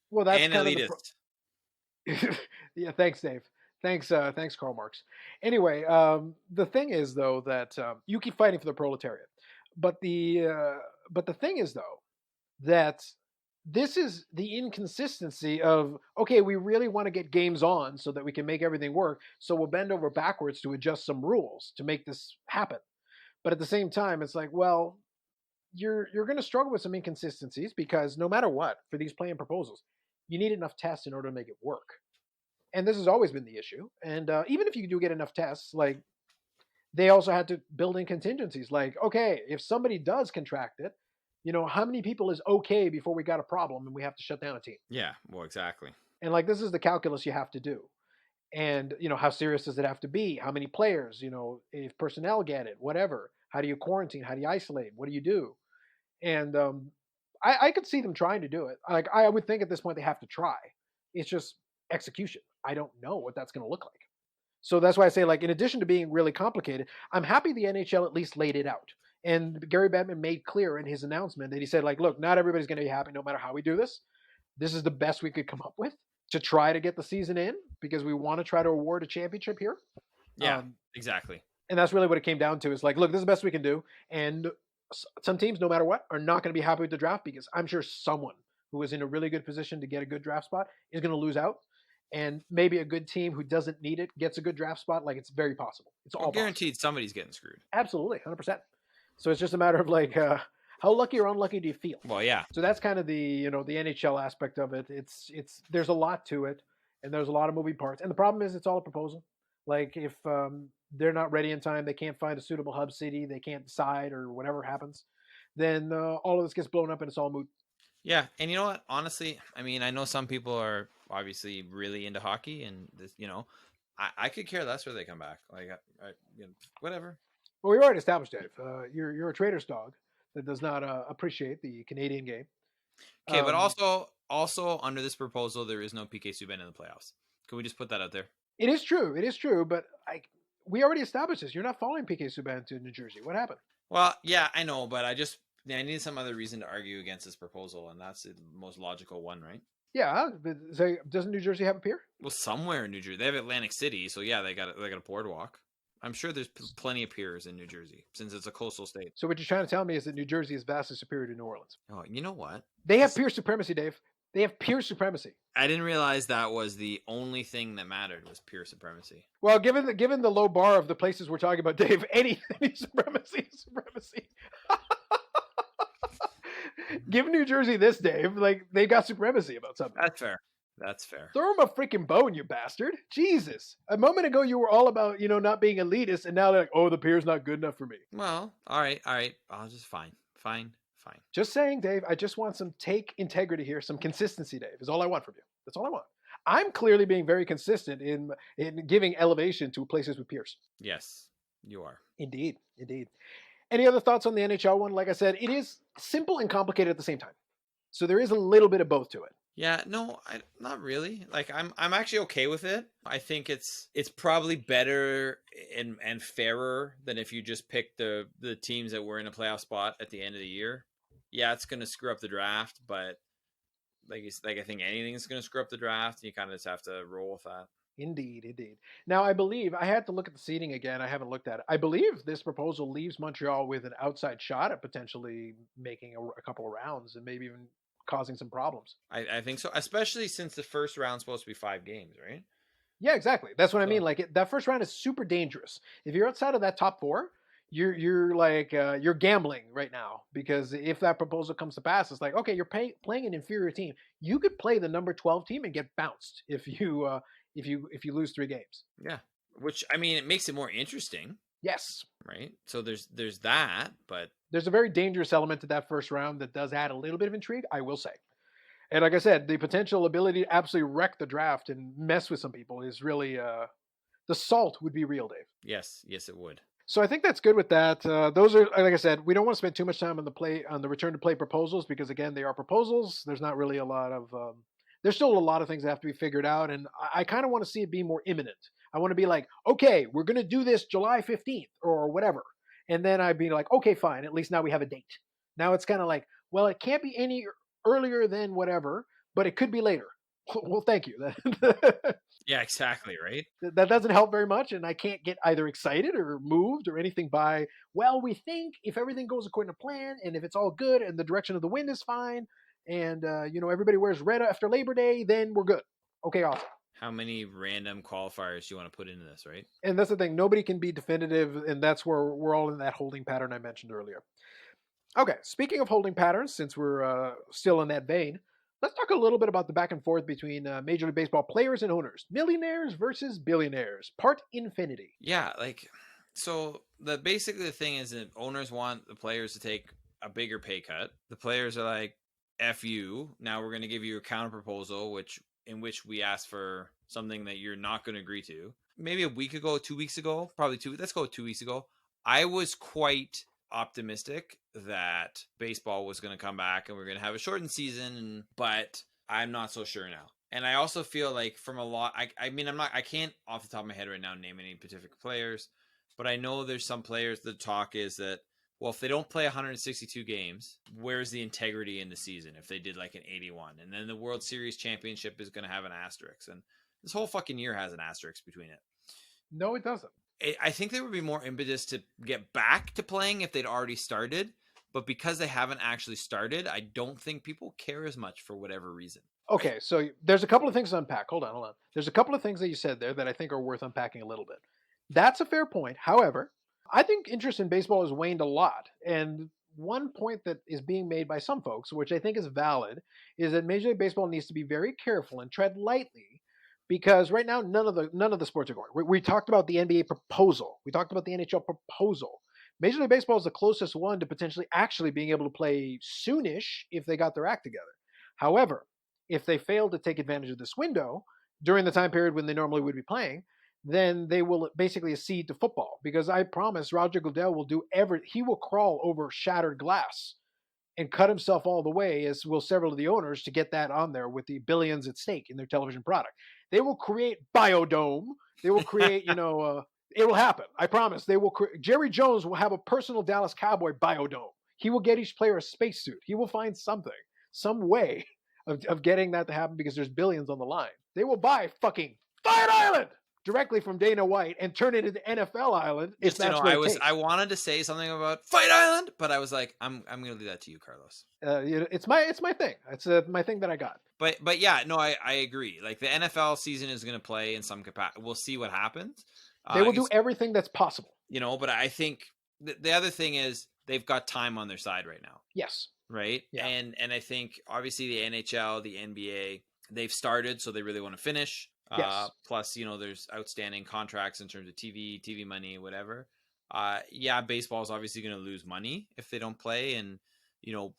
Well, that's and kind elitist. Yeah, thanks, Dave. Thanks, Karl Marx. Anyway, the thing is, though, that you keep fighting for the proletariat. But the thing is, though, that this is the inconsistency of, okay, we really want to get games on so that we can make everything work, so we'll bend over backwards to adjust some rules to make this happen. But at the same time, it's like, well, you're going to struggle with some inconsistencies because no matter what, for these play-in proposals, you need enough tests in order to make it work. And this has always been the issue. And even if you do get enough tests, like, they also had to build in contingencies. Like, okay, if somebody does contract it, how many people is okay before we got a problem and we have to shut down a team? Yeah, well, exactly. And like, this is the calculus you have to do. And, how serious does it have to be? How many players, if personnel get it, whatever. How do you quarantine? How do you isolate? What do you do? And I could see them trying to do it. Like, I would think at this point they have to try. It's just execution. I don't know what that's going to look like. So that's why I say, like, in addition to being really complicated, I'm happy the NHL at least laid it out. And Gary Bettman made clear in his announcement that he said, like, look, not everybody's going to be happy no matter how we do this. This is the best we could come up with to try to get the season in because we want to try to award a championship here. Yeah, exactly. And that's really what it came down to is like, look, this is the best we can do. And some teams, no matter what, are not going to be happy with the draft because I'm sure someone who is in a really good position to get a good draft spot is going to lose out. And maybe a good team who doesn't need it gets a good draft spot. Like, it's very possible. It's all guaranteed possible. Somebody's getting screwed. Absolutely, 100%. So it's just a matter of like, how lucky or unlucky do you feel? Well, yeah. So that's kind of the the NHL aspect of it. It's there's a lot to it, and there's a lot of moving parts. And the problem is, it's all a proposal. Like, if they're not ready in time, they can't find a suitable hub city, they can't decide, or whatever happens, then all of this gets blown up and it's all moot. Yeah, and you know what? Honestly, I mean, I know some people are obviously really into hockey, and this, I could care less where they come back. Like, whatever. Well, we already established, Dave. You're a trader's dog that does not appreciate the Canadian game. Okay, but also under this proposal, there is no PK Subban in the playoffs. Can we just put that out there? It is true, but we already established this. You're not following PK Subban to New Jersey. What happened? Well, yeah, I know, but I need some other reason to argue against this proposal, and that's the most logical one, right? Yeah, but doesn't New Jersey have a pier? Well, somewhere in New Jersey. They have Atlantic City, so yeah, they got a boardwalk. I'm sure there's plenty of piers in New Jersey, since it's a coastal state. So what you're trying to tell me is that New Jersey is vastly superior to New Orleans. Oh, you know what? They have pier supremacy, Dave. They have pier supremacy. I didn't realize that was the only thing that mattered was pier supremacy. Well, given the low bar of the places we're talking about, Dave, any supremacy is supremacy. Give New Jersey this, Dave. Like, they got supremacy about something. That's fair. Throw them a freaking bone, you bastard. Jesus. A moment ago, you were all about, not being elitist, and now they're like, oh, the pier's not good enough for me. Well, all right. I'll just fine. Just saying, Dave, I just want some integrity here, some consistency, Dave, is all I want from you. That's all I want. I'm clearly being very consistent in giving elevation to places with piers. Yes, you are. Indeed. Any other thoughts on the NHL one? Like I said, it is simple and complicated at the same time. So there is a little bit of both to it. Yeah, no, not really. Like, I'm actually okay with it. I think it's probably better and fairer than if you just pick the teams that were in a playoff spot at the end of the year. Yeah, it's going to screw up the draft, but like I think anything's going to screw up the draft. You kind of just have to roll with that. Indeed. Now, I believe I had to look at the seating again. I haven't looked at it. I believe this proposal leaves Montreal with an outside shot at potentially making a couple of rounds and maybe even causing some problems. I think so, especially since the first round's supposed to be 5 games, right? Yeah, exactly. That's what I mean. Like, that first round is super dangerous. If you're outside of that top 4, you're like you're gambling right now, because if that proposal comes to pass, it's like, okay, you're playing an inferior team. You could play the number 12 team and get bounced if you lose 3 games. Yeah, which, I mean, it makes it more interesting. Yes. Right. So there's that, but there's a very dangerous element to that first round that does add a little bit of intrigue, I will say. And like I said, the potential ability to absolutely wreck the draft and mess with some people is really the salt would be real, Dave. Yes, it would. So I think that's good with that. Those are, like I said, we don't want to spend too much time on the return to play proposals, because again, they are proposals. There's not really a lot of there's still a lot of things that have to be figured out, and I kind of want to see it be more imminent. I want to be like, okay, we're going to do this July 15th or whatever. And then I'd be like, okay, fine. At least now we have a date. Now it's kind of like, well, it can't be any earlier than whatever, but it could be later. Well, thank you. Yeah, exactly, right? That doesn't help very much, and I can't get either excited or moved or anything by, well, we think if everything goes according to plan, and if it's all good and the direction of the wind is fine, and everybody wears red after Labor Day, then we're good. Okay, awesome. How many random qualifiers do you want to put into this, right? And that's the thing. Nobody can be definitive, and that's where we're all in that holding pattern I mentioned earlier. Okay, speaking of holding patterns, since we're still in that vein, let's talk a little bit about the back and forth between Major League Baseball players and owners. Millionaires versus billionaires. Part infinity. Yeah, so basically the thing is that owners want the players to take a bigger pay cut. The players are like, F you. Now we're going to give you a counter proposal, which in which we asked for something that you're not going to agree to. Maybe a week ago, 2 weeks ago, probably let's go 2 weeks ago. I was quite optimistic that baseball was going to come back and we're going to have a shortened season, but I'm not so sure now. And I also feel like from a lot, I can't off the top of my head right now name any specific players, but I know there's some players. The talk is that, well, if they don't play 162 games, where's the integrity in the season if they did like an 81? And then the World Series championship is going to have an asterisk. And this whole fucking year has an asterisk between it. No, it doesn't. I think there would be more impetus to get back to playing if they'd already started. But because they haven't actually started, I don't think people care as much for whatever reason. Okay, so there's a couple of things to unpack. Hold on. There's a couple of things that you said there that I think are worth unpacking a little bit. That's a fair point. However, I think interest in baseball has waned a lot. And one point that is being made by some folks, which I think is valid, is that Major League Baseball needs to be very careful and tread lightly, because right now none of the sports are going. We talked about the NBA proposal. We talked about the NHL proposal. Major League Baseball is the closest one to potentially actually being able to play soonish if they got their act together. However, if they fail to take advantage of this window during the time period when they normally would be playing, then they will basically accede to football. Because I promise Roger Goodell will do he will crawl over shattered glass and cut himself all the way, as will several of the owners, to get that on there with the billions at stake in their television product. They will create Biodome. They will create, it will happen. I promise. Jerry Jones will have a personal Dallas Cowboy Biodome. He will get each player a spacesuit. He will find something, some way of getting that to happen, because there's billions on the line. They will buy fucking Fight Island directly from Dana White and turn it into NFL Island. If that's what it takes. I wanted to say something about Fight Island, but I was like, I'm going to leave that to you, Carlos. It's my thing. It's my thing that I got. But yeah, no, I agree. Like the NFL season is going to play in some capacity. We'll see what happens. They will do everything that's possible. But I think the other thing is they've got time on their side right now. Yes. Right. Yeah. And I think obviously the NHL, the NBA, they've started, so they really want to finish. Yes. Plus, there's outstanding contracts in terms of TV money, whatever. Baseball is obviously going to lose money if they don't play. And,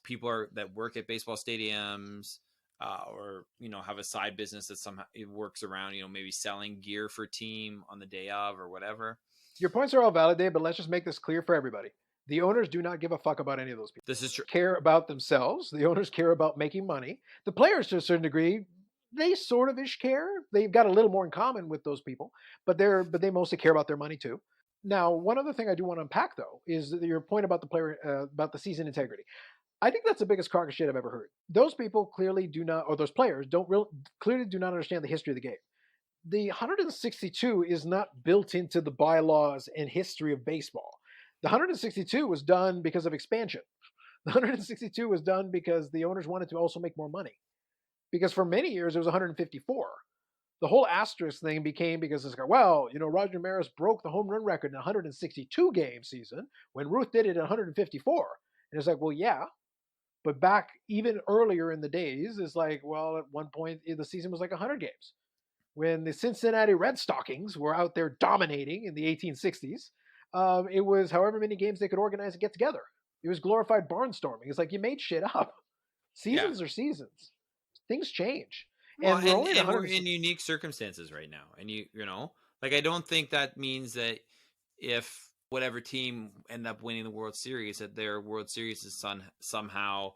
people that work at baseball stadiums or, have a side business that somehow it works around, maybe selling gear for team on the day of or whatever. Your points are all valid, Dave, but let's just make this clear for everybody. The owners do not give a fuck about any of those people. This is true. Care about themselves. The owners care about making money. The players, to a certain degree, they sort of ish care. They've got a little more in common with those people, but they mostly care about their money too. Now, one other thing I do want to unpack, though, is your point about the player, about the season integrity. I think that's the biggest crock of shit I've ever heard. Those people clearly do not, or those players clearly do not understand the history of the game. The 162 is not built into the bylaws and history of baseball. The 162 was done because of expansion. The 162 was done because the owners wanted to also make more money. Because for many years, it was 154. The whole asterisk thing became because it's like, well, Roger Maris broke the home run record in a 162 game season when Ruth did it at 154. And it's like, well, yeah. But back even earlier in the days, it's like, well, at one point, the season was like 100 games. When the Cincinnati Red Stockings were out there dominating in the 1860s, it was however many games they could organize and get together. It was glorified barnstorming. It's like you made shit up. Seasons are seasons. Things change. Well, and we're in unique circumstances right now. And I don't think that means that if whatever team end up winning the World Series, that their World Series is somehow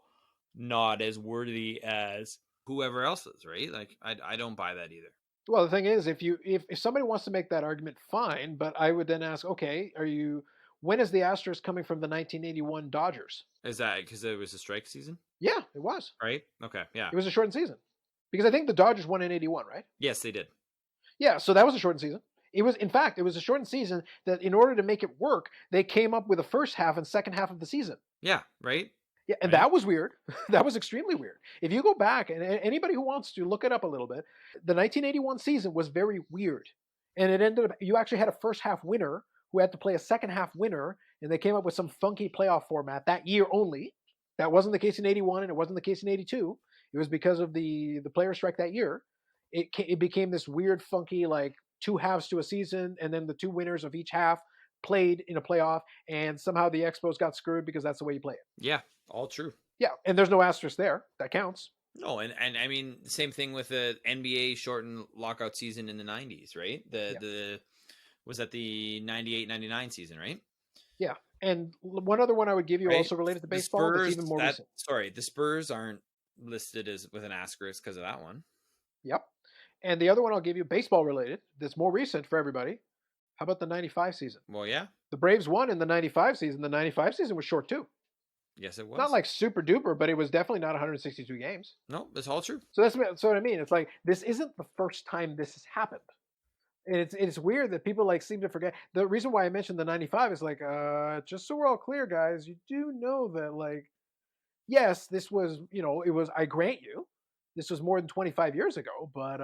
not as worthy as whoever else is, right? Like I don't buy that either. Well, the thing is, if somebody wants to make that argument, fine. But I would then ask, okay, when is the asterisk coming from the 1981 Dodgers? Is that because it was a strike season? Yeah, it was. Right? Okay, yeah. It was a shortened season. Because I think the Dodgers won in 81, right? Yes, they did. Yeah, so that was a shortened season. It was a shortened season that in order to make it work, they came up with the first half and second half of the season. Yeah, right? Yeah, and that was weird. That was extremely weird. If you go back, and anybody who wants to look it up a little bit, the 1981 season was very weird. And it ended up, you actually had a first half winner who had to play a second half winner, and they came up with some funky playoff format that year only. That wasn't the case in 81, and it wasn't the case in 82. It was because of the player strike that year. It became this weird, funky, like two halves to a season, and then the two winners of each half played in a playoff, and somehow the Expos got screwed because that's the way you play it. Yeah, all true. Yeah, and there's no asterisk there. That counts. No, and I mean, same thing with the NBA shortened lockout season in the 90s, right? Yeah. The was that the 98-99 season, right? Yeah. And one other one I would give you Right? also related to The baseball that's Spurs, even more recent. the Spurs aren't listed as with an asterisk because of that one. Yep. And the other one I'll give you, baseball related, that's more recent for everybody. How about the 95 season? Well, yeah. The Braves won in the 95 season. The 95 season was short too. Yes, it Not was. like super duper, but it was definitely not 162 games. No, that's all true. So that's what I mean. It's like this isn't the first time this has happened. And it's weird that people like seem to forget. The reason why I mentioned the 95 is like, just so we're all clear, guys, you do know that like, yes, this was, it was, I grant you, this was more than 25 years ago, but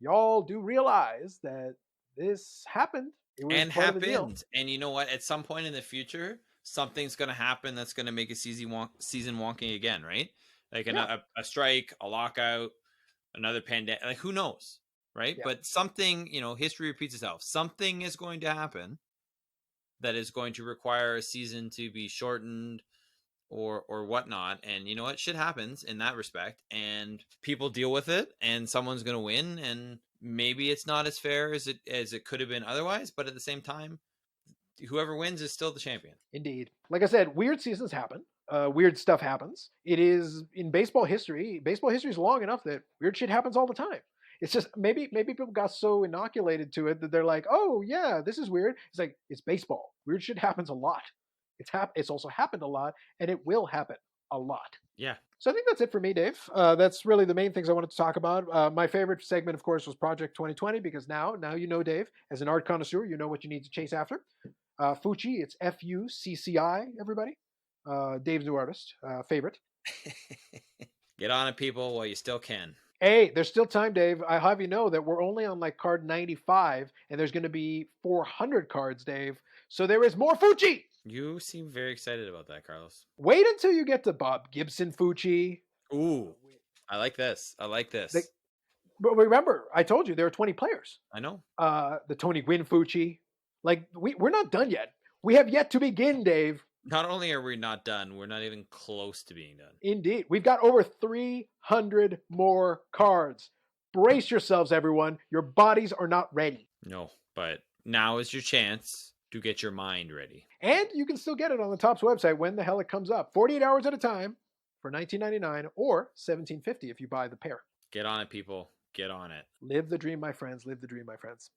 y'all do realize that this happened. It was And part of the deal. happened. And you know what? At some point in the future, something's going to happen that's going to make a season wonky again, right? Like Yeah. a strike, a lockout, another pandemic. Like who knows, right? Yeah. But something, history repeats itself. Something is going to happen that is going to require a season to be shortened or whatnot. And you know what? Shit happens in that respect, and people deal with it, and someone's going to win, and maybe it's not as fair as it could have been otherwise, but at the same time, whoever wins is still the champion. Indeed. Like I said, weird seasons happen. Weird stuff happens. It is in baseball history. Baseball history is long enough that weird shit happens all the time. It's just maybe people got so inoculated to it that they're like, oh yeah, this is weird. It's like it's baseball. Weird shit happens a lot. It's also happened a lot, and it will happen a lot. Yeah. So I think that's it for me, Dave. That's really the main things I wanted to talk about. My favorite segment, of course, was Project 2020 because now you know, Dave, as an art connoisseur, you know what you need to chase after. Fucci, it's Fucci, everybody. Dave's new artist, favorite. Get on it, people, while you still can. Hey, there's still time, Dave. I have you know that we're only on like card 95, and there's going to be 400 cards, Dave. So there is more Fucci. You seem very excited about that, Carlos. Wait until you get to Bob Gibson Fucci. Ooh, I like this. But remember, I told you there are 20 players. I know. The Tony Gwynn Fucci. Like, we're not done yet. We have yet to begin, Dave. Not only are we not done, we're not even close to being done. Indeed. We've got over 300 more cards. Brace yourselves, everyone. Your bodies are not ready. No, but now is your chance to get your mind ready. And you can still get it on the Topps website when the hell it comes up. 48 hours at a time for $19.99 or $17.50 if you buy the pair. Get on it, people. Get on it. Live the dream, my friends. Live the dream, my friends.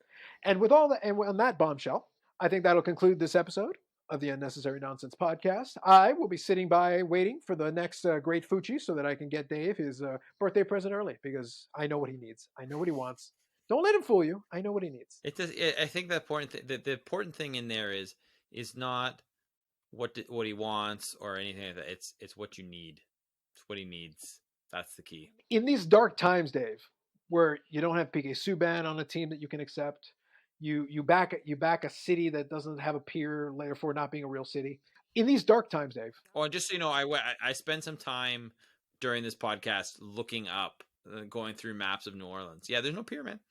And with all that, and on that bombshell, I think that'll conclude this episode of the Unnecessary Nonsense podcast. I will be sitting by waiting for the next great Fucci so that I can get Dave his birthday present early because I know what he needs. I know what he wants. Don't let him fool you. I know what he needs. I think the important thing in there is not what he wants or anything like that. It's what you need. It's what he needs. That's the key. In these dark times, Dave, where you don't have PK Subban on a team that you can accept, you back a city that doesn't have a pier, therefore not being a real city. In these dark times, Dave. Oh, and just so you know, I spent some time during this podcast looking up, going through maps of New Orleans. Yeah, there's no pier, man.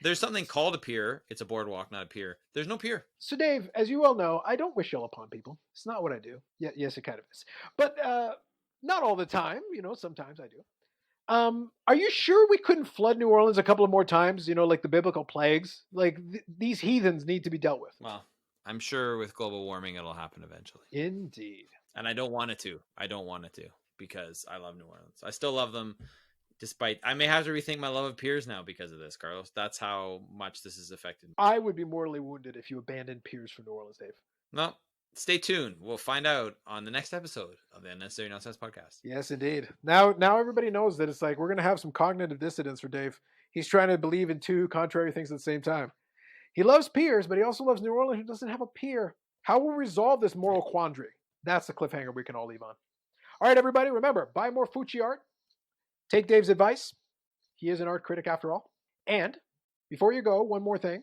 There's something called a pier. It's a boardwalk, not a pier. There's no pier. So, Dave, as you well know, I don't wish ill upon people. It's not what I do. Yeah, yes, it kind of is. But not all the time. Sometimes I do. Are you sure we couldn't flood New Orleans a couple of more times? Like the biblical plagues? Like these heathens need to be dealt with. Well, I'm sure with global warming, it'll happen eventually. Indeed. And I don't want it to. Because I love New Orleans. I still love them. Despite, I may have to rethink my love of piers now because of this, Carlos. That's how much this has affected me. I would be mortally wounded if you abandoned piers for New Orleans, Dave. Well, stay tuned. We'll find out on the next episode of the Unnecessary Nonsense podcast. Yes, indeed. Now everybody knows that it's like we're going to have some cognitive dissonance for Dave. He's trying to believe in two contrary things at the same time. He loves piers, but he also loves New Orleans, who doesn't have a pier. How will we resolve this moral quandary? That's the cliffhanger we can all leave on. All right, everybody, remember, buy more Fucci art. Take Dave's advice. He is an art critic after all. And before you go, one more thing.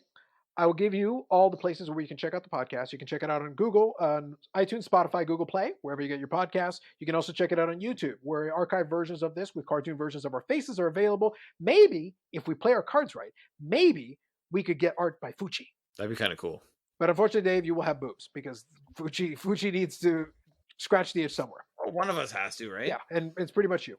I will give you all the places where you can check out the podcast. You can check it out on Google, on iTunes, Spotify, Google Play, wherever you get your podcasts. You can also check it out on YouTube, where archived versions of this with cartoon versions of our faces are available. Maybe, if we play our cards right, maybe we could get art by Fucci. That'd be kind of cool. But unfortunately, Dave, you will have boobs because Fucci needs to scratch the itch somewhere. Well, one of us has to, right? Yeah, and it's pretty much you.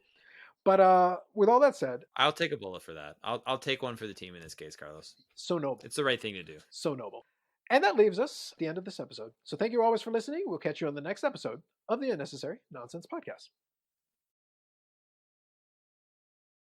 But with all that said, I'll take a bullet for that. I'll take one for the team in this case, Carlos. so noble. It's the right thing to do. So noble. And that leaves us at the end of this episode. So thank you always for listening. We'll catch you on the next episode of the Unnecessary Nonsense Podcast.